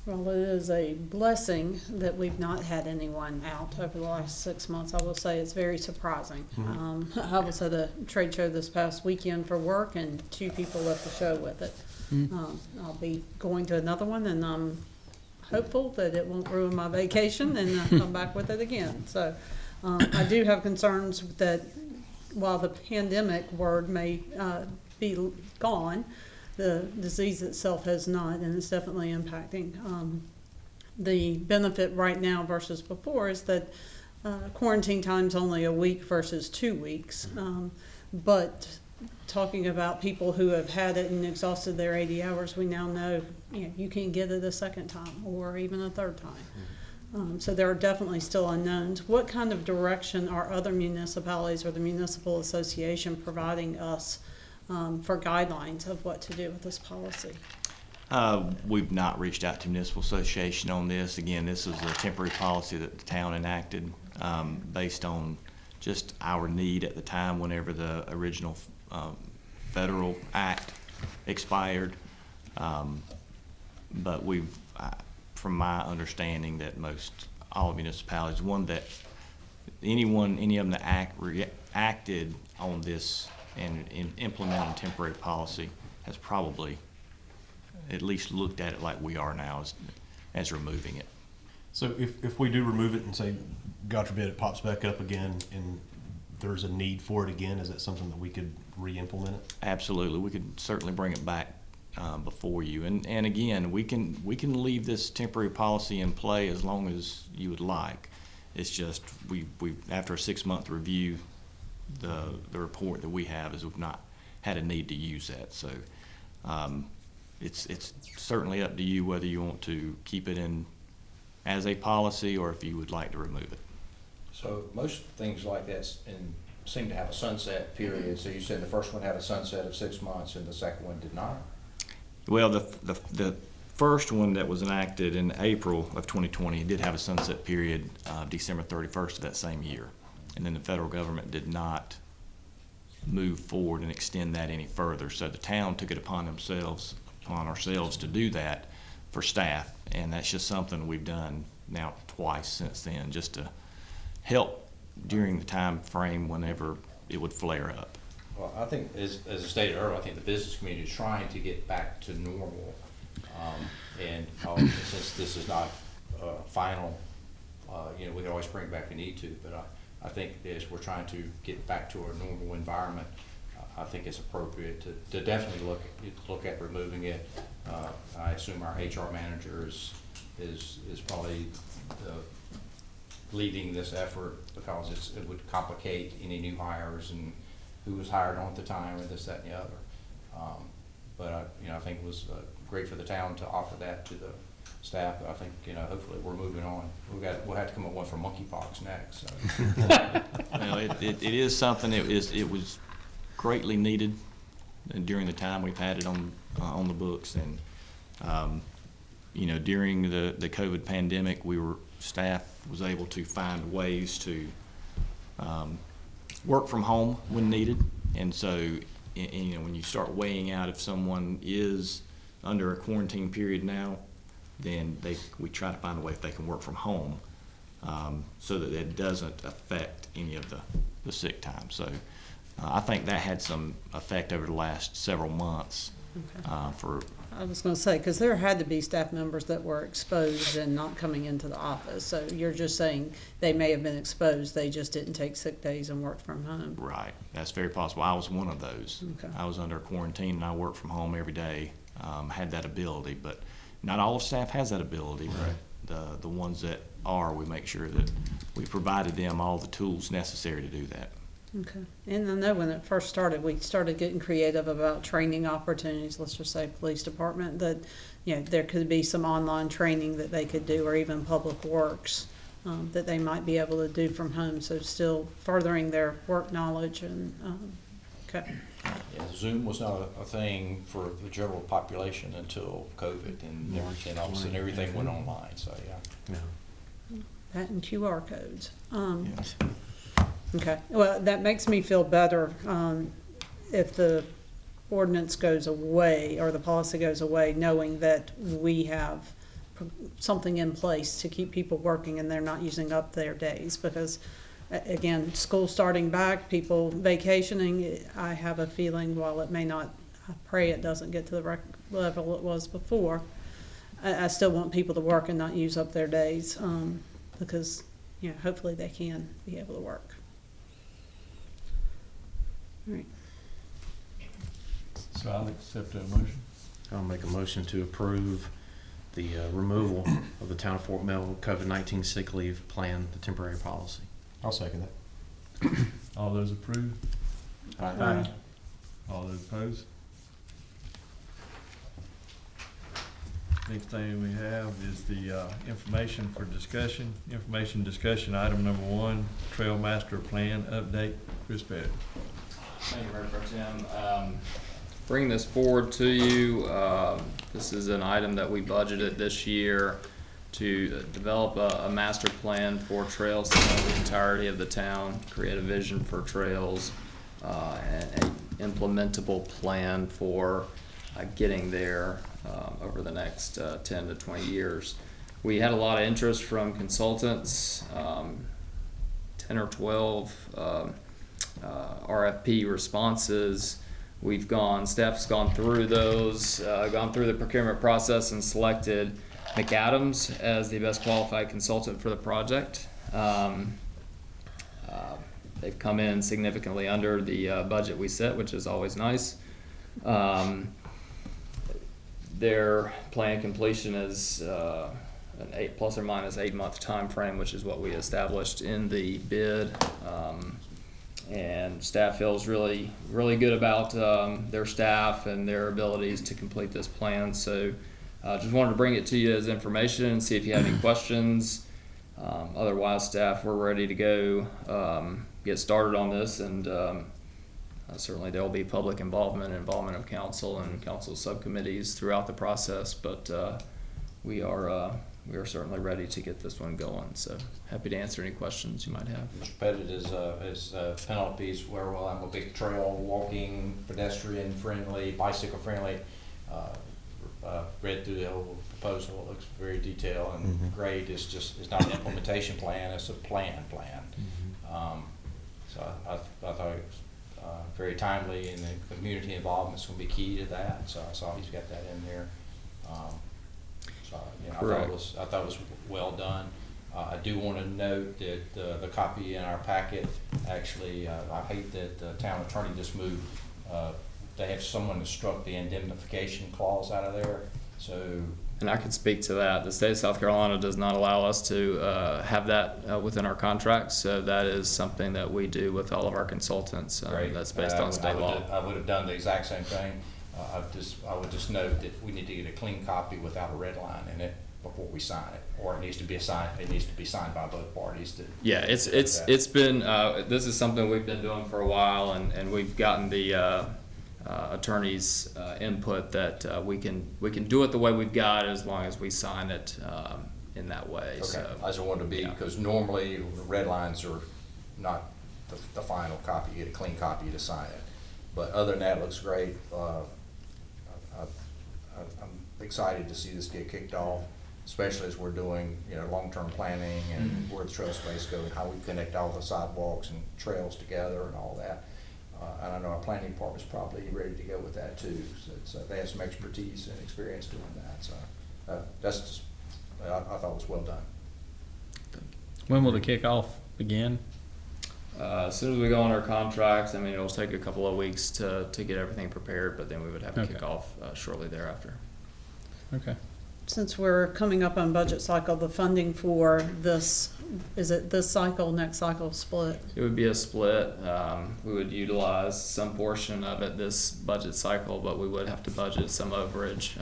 K: Well, it is a blessing that we've not had anyone out over the last 6 months. I will say it's very surprising. I was at a trade show this past weekend for work, and 2 people left the show with it. I'll be going to another one, and I'm hopeful that it won't ruin my vacation and come back with it again. So I do have concerns that while the pandemic word may be gone, the disease itself has not, and it's definitely impacting. The benefit right now versus before is that quarantine time's only a week versus 2 weeks. But talking about people who have had it and exhausted their 80 hours, we now know, you can get it a second time or even a third time. So there are definitely still unknowns. What kind of direction are other municipalities or the municipal association providing us for guidelines of what to do with this policy?
M: We've not reached out to Municipal Association on this. Again, this is a temporary policy that the town enacted based on just our need at the time whenever the original federal act expired. But from my understanding, that most all municipalities, any of them that acted on this and in implementing temporary policy has probably at least looked at it like we are now as removing it.
E: So if we do remove it and say, God forbid, it pops back up again and there's a need for it again, is that something that we could re-implement it?
M: Absolutely, we could certainly bring it back before you. And again, we can leave this temporary policy in play as long as you would like. It's just we after a 6-month review, the report that we have is we've not had a need to use that. So it's certainly up to you whether you want to keep it in as a policy or if you would like to remove it.
D: So most things like that seem to have a sunset period. So you said the first one had a sunset of 6 months and the second one did not?
M: Well, the first one that was enacted in April of 2020 did have a sunset period of December 31st of that same year. And then the federal government did not move forward and extend that any further. So the town took it upon ourselves to do that for staff. And that's just something we've done now twice since then, just to help during the time frame whenever it would flare up.
D: Well, I think, as I stated earlier, I think the business community is trying to get back to normal. Since this is not final, we can always bring it back if we need to, but I think as we're trying to get back to a normal environment, I think it's appropriate to definitely look at removing it. I assume our HR manager is probably leading this effort because it would complicate any new hires and who was hired on at the time or this, that, and the other. But I think it was great for the town to offer that to the staff. But I think hopefully we're moving on. We'll have to come up with one for monkeypox next. So.
M: Well, it is something. It was greatly needed during the time we've had it on the books, and during the COVID pandemic, staff was able to find ways to work from home when needed, and so when you start weighing out if someone is under a quarantine period now, then we try to find a way if they can work from home, so that it doesn't affect any of the sick time. So I think that had some effect over the last several months. Okay.
K: I was going to say, because there had to be staff members that were exposed and not coming into the office. So you're just saying they may have been exposed, they just didn't take sick days and worked from home.
M: Right. That's very possible. I was one of those. Okay. I was under quarantine and I worked from home every day. Had that ability, but not all of staff has that ability. Right. The ones that are, we make sure that we provided them all the tools necessary to do that.
K: Okay. And I know when it first started, we started getting creative about training opportunities, let's just say police department, that there could be some online training that they could do, or even public works that they might be able to do from home, so still furthering their work knowledge. And okay.
D: Yeah, Zoom was not a thing for the general population until COVID, and all of a sudden everything went online, so yeah.
K: That and QR codes. Yes. Okay, well, that makes me feel better if the ordinance goes away or the policy goes away, knowing that we have something in place to keep people working and they're not using up their days. Because, again, school starting back, people vacationing, I have a feeling while it may not, I pray it doesn't get to the level it was before, I still want people to work and not use up their days because, hopefully they can be able to work. All right.
A: So I'll accept that motion.
B: I'll make a motion to approve the removal of the Town of Fort Mill COVID-19 sick leave plan, the temporary policy.
E: I'll second that.
A: All those approve?
K: Aye.
A: All those opposed? Next thing we have is the information for discussion. Information discussion item number 1, Trail Master Plan update. Chris Pettit.
L: Thank you, Mayor Pro Tem. Bring this forward to you. This is an item that we budgeted this year to develop a master plan for trails throughout the entirety of the town, create a vision for trails, and a implementable plan for getting there over the next 10 to 20 years. We had a lot of interest from consultants, 10 or 12 RFP responses. Staff's gone through those, gone through the procurement process and selected McAdams as the best qualified consultant for the project. They've come in significantly under the budget we set, which is always nice. Their plan completion is an plus or minus 8 month time frame, which is what we established in the bid. And staff feels really good about their staff and their abilities to complete this plan. So just wanted to bring it to you as information and see if you have any questions. Otherwise, staff, we're ready to go get started on this, and certainly there will be public involvement of council and council subcommittees throughout the process, but we are certainly ready to get this one going. So happy to answer any questions you might have.
D: Mr. Pettit, is Penelope's where I'm a big trail, walking, pedestrian friendly, bicycle friendly. Read through the whole proposal. It looks very detailed and great. It's not an implementation plan, it's a plan. So I thought it was very timely, and the community involvement is going to be key to that. So I saw he's got that in there. I thought it was well done. I do want to note that the copy in our packet, actually, I hate that the town attorney just moved. They have someone that struck the indemnification clause out of there. So,
L: and I can speak to that. The state of South Carolina does not allow us to have that within our contracts. So that is something that we do with all of our consultants. That's based on state law.
D: I would have done the exact same thing. I would just note that we need to get a clean copy without a red line in it before we sign it, or it needs to be signed by both parties.
L: Yeah, it's been this is something we've been doing for a while, and we've gotten the attorney's input that we can do it the way we've got as long as we sign it in that way.
D: Okay,
L: So,
D: I just wanted to be, because normally red lines are not the final copy. You get a clean copy to sign it. But other than that, it looks great. I'm excited to see this get kicked off, especially as we're doing, long-term planning and where the trail space goes, and how we connect all the sidewalks and trails together and all that. And I know our planning department's probably ready to go with that too. So they have some expertise and experience doing that. So I thought it was well done.
G: When will the kickoff begin?
L: as soon as we go on our contracts, I mean, it'll take a couple of weeks to get everything prepared, but then we would have to kick off shortly thereafter.
G: Okay.
K: Since we're coming up on budget cycle, the funding for this, is it this cycle, next cycle split?
L: It would be a split. We would utilize some portion of it this budget cycle, but we would have to budget some overage.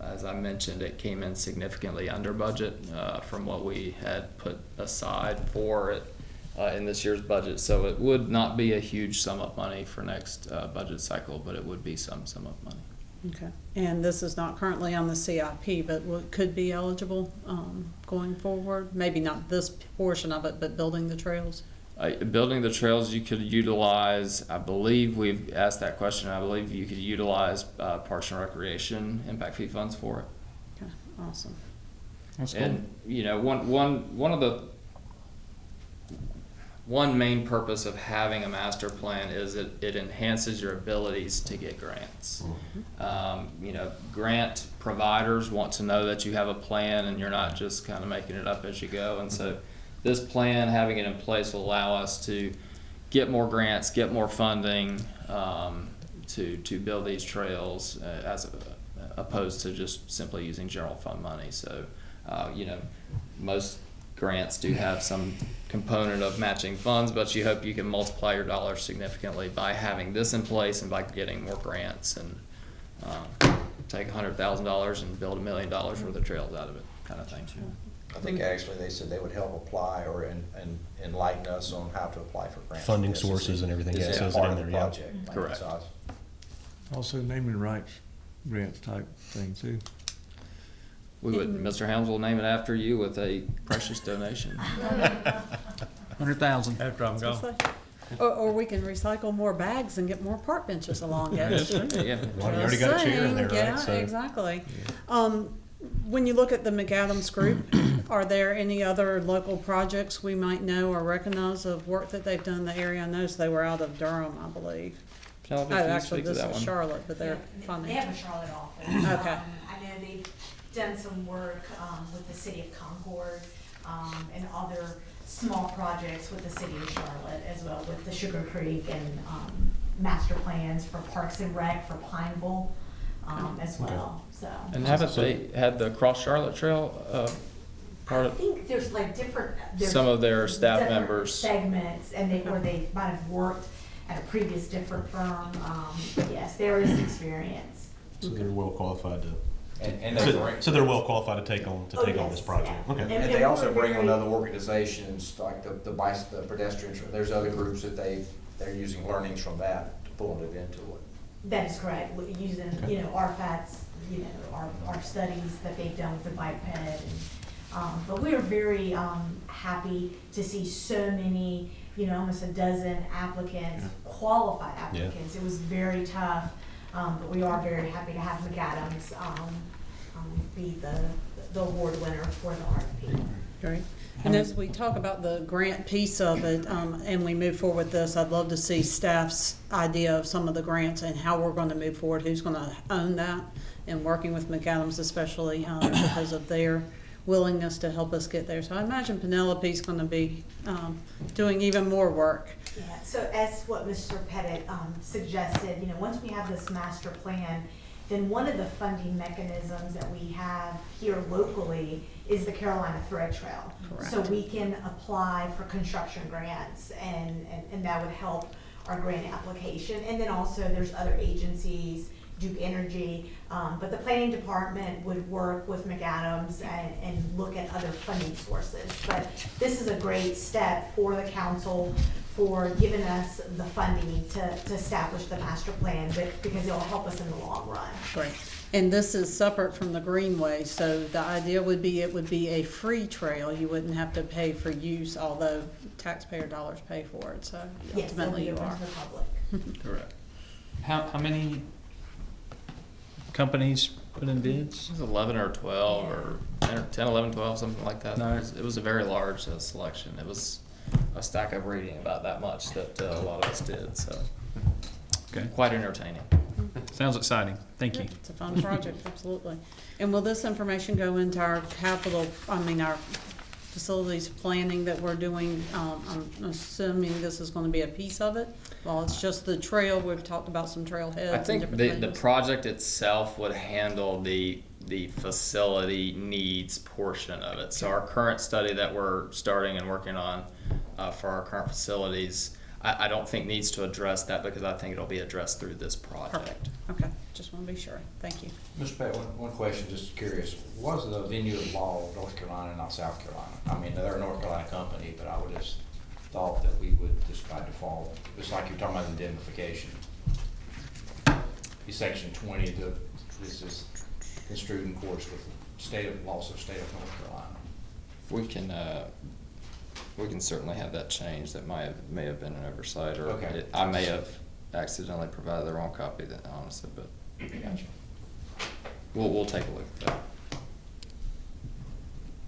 L: As I mentioned, it came in significantly under budget from what we had put aside for it in this year's budget. So it would not be a huge sum of money for next budget cycle, but it would be some sum of money.
K: Okay, and this is not currently on the CIP, but could be eligible going forward? Maybe not this portion of it, but building the trails?
L: Building the trails, you could utilize, I believe we've asked that question, I believe you could utilize Parks and Recreation impact fee funds for it.
K: Okay, awesome.
G: That's cool.
L: And, you know, one main purpose of having a master plan is it enhances your abilities to get grants. You know, grant providers want to know that you have a plan and you're not just kind of making it up as you go. And so this plan, having it in place, will allow us to get more grants, get more funding to build these trails as opposed to just simply using general fund money. So, you know, most grants do have some component of matching funds, but you hope you can multiply your dollars significantly by having this in place and by getting more grants and take $100,000 and build $1 million worth of trails out of it, kind of thing.
D: I think actually they said they would help apply or enlighten us on how to apply for grants.
E: Funding sources and everything, yeah, says it in there, yeah.
D: Project.
L: Correct.
A: Also naming rights grants type thing too.
L: Mr. Helms will name it after you with a precious donation.
G: 100,000.
A: After I'm
K: That's
A: gone.
K: what I say. Or we can recycle more bags and get more park benches along it.
L: Yeah.
E: Well, you already got a chair in there, right?
K: Yeah,
E: So-
K: exactly. When you look at the McAdams Group, are there any other local projects we might know or recognize of work that they've done in the area? I noticed they were out of Durham, I believe.
L: Penelope,
K: Oh,
L: can you
K: actually,
L: speak to
K: this
L: that
K: is
L: one?
K: Charlotte, but they're
I: They
K: funding.
I: have a Charlotte office.
K: Okay.
I: I know they've done some work, with the city of Concord, and other small projects with the city of Charlotte as well, with the Sugar Creek and, master plans for Parks and Rec for Pineville, as well, so.
L: And haven't they had the Cross Charlotte Trail, part
I: I
L: of,
I: think there's like different, there's
L: some of their staff
I: different
L: members?
I: segments, and where they might have worked at a previous different firm, yes, there is experience.
E: So they're well qualified to.
D: And they bring,
E: So they're well qualified to take on
I: Oh,
E: this
I: yes,
E: project.
I: yeah.
E: Okay.
D: and they also bring on other organizations, like the pedestrians, there's other groups that they're using learnings from that to pull it into it.
I: That is correct, using, RFAT's, our studies that they've done with the bike ped. But we are very, happy to see so many, almost a dozen applicants, qualified applicants. It was very tough, but we are very happy to have McAdams, be the award winner for the RFP.
K: Great. And as we talk about the grant piece of it, and we move forward with this, I'd love to see staff's idea of some of the grants and how we're gonna move forward, who's gonna own that, and working with McAdams especially, because of their willingness to help us get there. So I imagine Penelope's gonna be, doing even more work.
I: Yeah, so as what Mr. Pettit suggested, once we have this master plan, then one of the funding mechanisms that we have here locally is the Carolina Thread Trail.
K: Correct.
I: So we can apply for construction grants, and that would help our grant application. And then also there's other agencies, Duke Energy, but the planning department would work with McAdams and look at other funding sources. But this is a great step for the council for giving us the funding to establish the master plan, but because it'll help us in the long run.
K: Right. And this is separate from the Greenway, so the idea would be it would be a free trail. You wouldn't have to pay for use, although taxpayer dollars pay for it, so
I: Yes, it'll
K: ultimately
I: be
K: you
I: open
K: are.
I: to the public.
L: Correct.
G: How many companies put in bids?
L: It was 11 or 12 or 10, 11, 12, something like that.
G: No.
L: It was a very large selection. It was a stack of reading about that much that a lot of us did, so
G: Okay,
L: quite entertaining.
G: sounds exciting. Thank you.
K: Yeah, it's a fun project, absolutely. And will this information go into our our facilities planning that we're doing? I'm assuming this is gonna be a piece of it. Well, it's just the trail, we've talked about some trailheads
L: I
K: and
L: think
K: different
L: the
K: things.
L: project itself would handle the facility needs portion of it. So our current study that we're starting and working on for our current facilities, I don't think needs to address that because I think it'll be addressed through this project.
K: Perfect, okay, just wanna be sure, thank you.
D: Mr. Pat, one question, just curious, what is the venue of law of North Carolina, not South Carolina? I mean, they're a North Carolina company, but I would just thought that we would just by default, just like you're talking about indemnification. Section 20, this is construed in course with state of laws of state of North Carolina.
L: We can certainly have that changed. That may have been an oversight, or
D: Okay.
L: I may have accidentally provided the wrong copy, that honestly, but
D: Gotcha.
L: we'll take a look at that.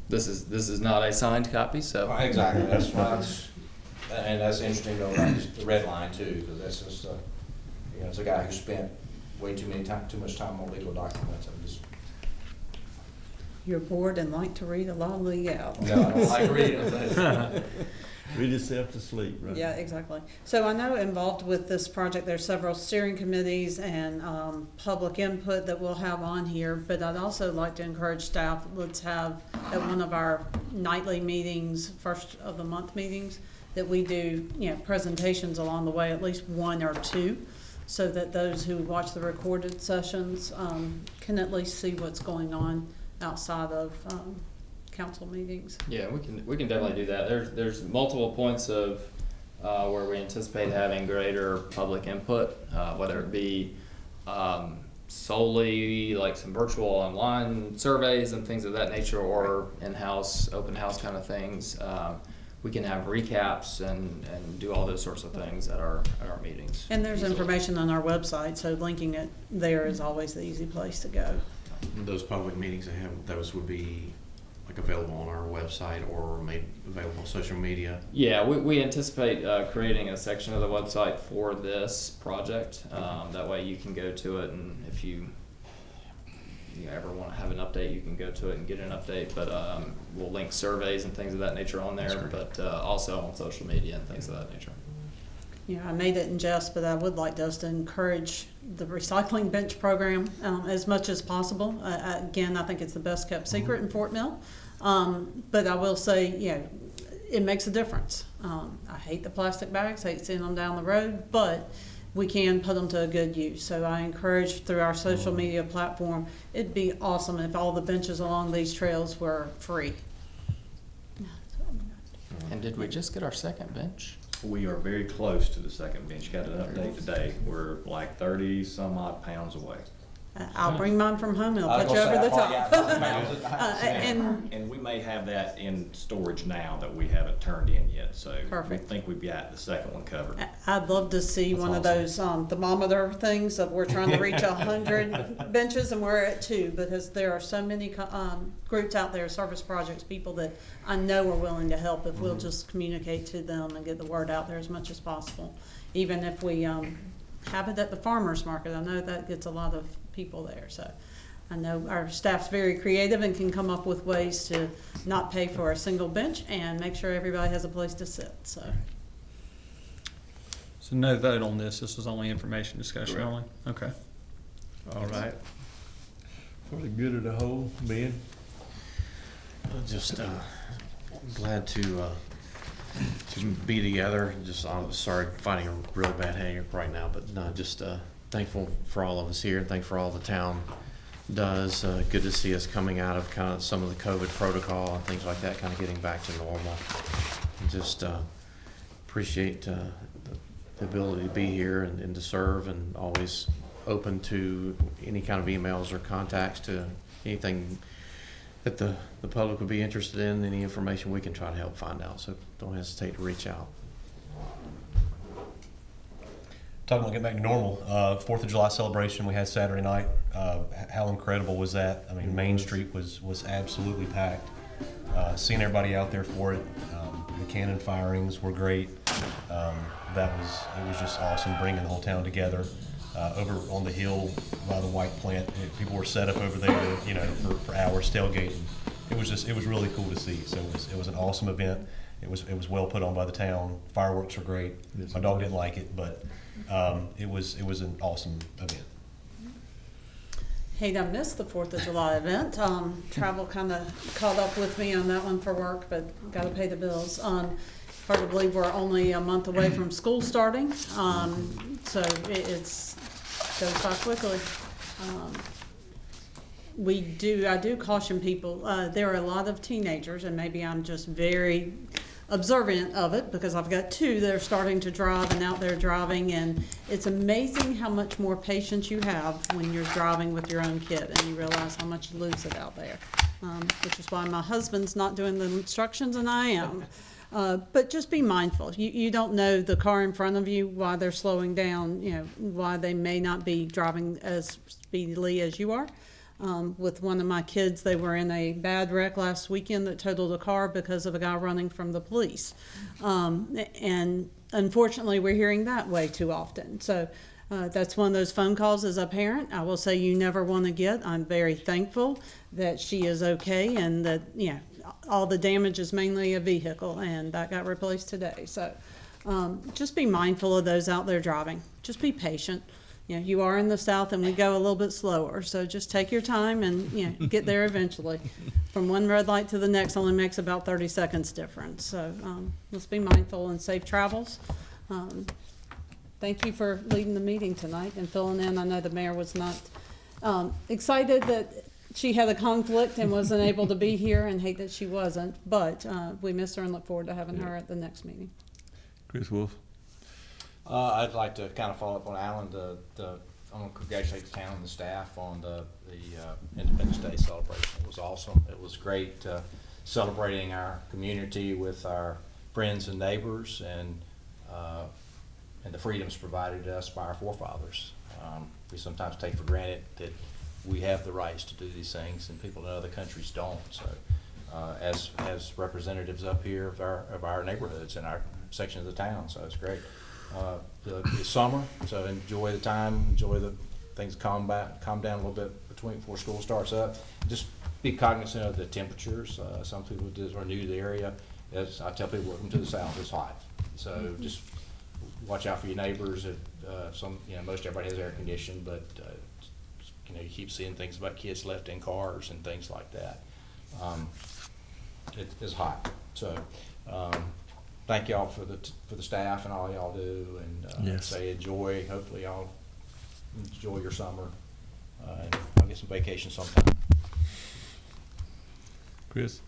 L: This is not a signed copy, so.
D: Exactly, that's why and that's interesting though, about the red line too, because that's just, it's a guy who spent way too much time on legal documents. I'm just,
K: You're bored and like to read a lot of legality.
D: no, I don't like reading them.
A: Read yourself to sleep, right?
K: Yeah, exactly. So I know involved with this project, there's several steering committees and public input that we'll have on here, but I'd also like to encourage staff, let's have at one of our nightly meetings, first of the month meetings, that we do, presentations along the way, at least one or two, so that those who watch the recorded sessions can at least see what's going on outside of council meetings.
L: Yeah, we can definitely do that. There's multiple points of where we anticipate having greater public input, whether it be solely like some virtual online surveys and things of that nature, or in-house, open house kind of things. We can have recaps and do all those sorts of things at our meetings.
K: And there's
L: easily.
K: information on our website, so linking it there is always the easy place to go.
B: Those public meetings they have, those would be like available on our website or made available on social media.
L: Yeah, we anticipate creating a section of the website for this project. That way you can go to it, and if you ever want to have an update, you can go to it and get an update. But we'll link surveys and things of that nature on there, but also on social media and things of that nature.
K: Yeah, I made it in jest, but I would like us to encourage the recycling bench program as much as possible. Again, I think it's the best kept secret in Fort Mill. But I will say, it makes a difference. I hate the plastic bags, hate seeing them down the road, but we can put them to a good use. So I encourage through our social media platform, it'd be awesome if all the benches along these trails were free.
L: And did we just get our second bench?
M: We are very close to the second bench. Got an update today. We're like 30 some odd pounds away.
K: I'll bring mine from home, it'll put you over the top.
M: And we may have that in storage now that we haven't turned in yet, so
K: Perfect.
M: we think we've got the second one covered.
K: I'd love to see
M: That's
K: one of those thermometer things that we're trying to reach 100 benches and we're at 2, because there are so many groups out there, service projects, people that I know are willing to help if we'll just communicate to them and get the word out there as much as possible. Even if we have it at the farmer's market, I know that gets a lot of people there. So I know our staff's very creative and can come up with ways to not pay for a single bench and make sure everybody has a place to sit. So
G: no vote on this. This is only information discussion only? Okay.
A: All right. For the good of the whole, Ben?
B: Just glad to be together. Just sorry, fighting a real bad headache right now, but no, just thankful for all of us here, and thankful for all the town does. Good to see us coming out of kind of some of the COVID protocol and things like that, kind of getting back to normal. Just appreciate the ability to be here and to serve, and always open to any kind of emails or contacts to anything that the public would be interested in, any information we can try to help find out. So don't hesitate to reach out.
E: Talking about getting back to normal, 4th of July celebration we had Saturday night. How incredible was that? I mean, Main Street was absolutely packed. Seeing everybody out there for it, the cannon firings were great. It was just awesome bringing the whole town together. Over on the hill by the White Plant, people were set up over there, for hours tailgating. It was really cool to see. So it was an awesome event. It was well put on by the town. Fireworks were great. My dog didn't like it, but it was an awesome event.
K: hate I missed the 4th of July event. Travel kind of caught up with me on that one for work, but got to pay the bills. Hard to believe we're only a month away from school starting, so it's goes by quickly. I do caution people. There are a lot of teenagers, and maybe I'm just very observant of it because I've got 2 that are starting to drive and out there driving, and it's amazing how much more patience you have when you're driving with your own kid and you realize how much you lose it out there, which is why my husband's not doing the instructions and I am. But just be mindful. You don't know the car in front of you, why they're slowing down, why they may not be driving as speedily as you are. With one of my kids, they were in a bad wreck last weekend that totaled a car because of a guy running from the police. And unfortunately, we're hearing that way too often. So that's one of those phone calls as a parent I will say you never want to get. I'm very thankful that she is okay and that, all the damage is mainly a vehicle, and that got replaced today. So just be mindful of those out there driving. Just be patient. You are in the South and we go a little bit slower, so just take your time and get there eventually. From one red light to the next only makes about 30 seconds difference. So let's be mindful and safe travels. Thank you for leading the meeting tonight and filling in. I know the mayor was not excited that she had a conflict and wasn't able to be here, and hate that she wasn't, but we miss her and look forward to having her at the next meeting.
A: Chris Wolf?
D: I'd like to kind of follow up on Alan, I want to congratulate the town and the staff on the Independence Day celebration. It was awesome. It was great celebrating our community with our friends and neighbors and the freedoms provided to us by our forefathers. We sometimes take for granted that we have the rights to do these things and people in other countries don't. So as representatives up here of our neighborhoods and our section of the town, so it's great. It's summer, so enjoy the time, enjoy the things, calm down a little bit before school starts up. Just be cognizant of the temperatures. Some people are new to the area. As I tell people, welcome to the South, it's hot. So just watch out for your neighbors. Most everybody has air conditioning, but you keep seeing things about kids left in cars and things like that. It is hot. So thank y'all for the staff and all y'all do, and
A: Yes.
D: say enjoy. Hopefully y'all enjoy your summer, and I'll get some vacation sometime.
A: Chris?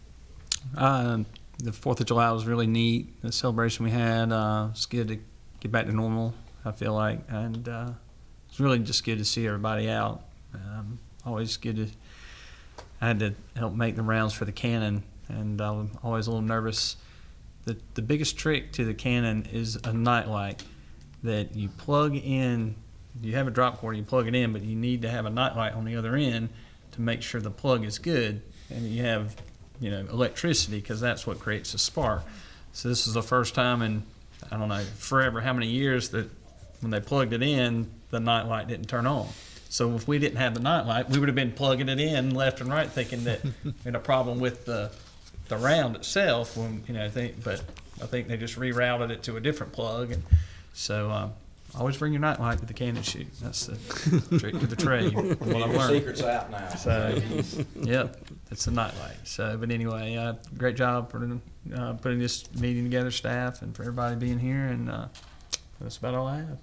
G: The 4th of July was really neat. The celebration we had, it's good to get back to normal, I feel like. And it's really just good to see everybody out. Always good to, I had to help make the rounds for the cannon, and I'm always a little nervous. The biggest trick to the cannon is a nightlight that you plug in. You have a drop cord, you plug it in, but you need to have a nightlight on the other end to make sure the plug is good and you have electricity, because that's what creates a spark. So this is the first time in, I don't know, forever how many years that when they plugged it in, the nightlight didn't turn on. So if we didn't have the nightlight, we would have been plugging it in left and right, thinking that we had a problem with the round itself. When but I think they just rerouted it to a different plug, and so always bring your nightlight to the cannon shoot. That's the trick to the trade. What I've
D: Your
G: learned.
D: secret's out now.
G: So, yep, it's a nightlight. So, but anyway, great job for putting this meeting together, staff, and for everybody being here. And that's about all I have.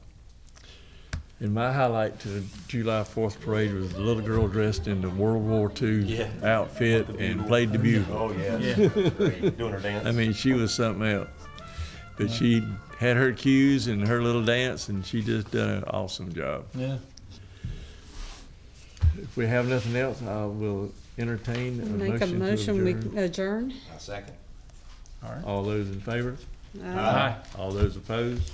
A: And my highlight to the July 4th parade was the little girl dressed in the World War II outfit and played the bugle.
E: Oh, yeah. Doing her dance.
A: I mean, she was something else. But she had her cues and her little dance, and she just done an awesome job.
G: Yeah.
A: If we have nothing else, I will entertain a
K: Make a motion,
A: to
K: we
A: adjourn.
K: adjourn.
D: A second.
G: All right.
A: All those in favor?
K: Aye.
A: All those opposed?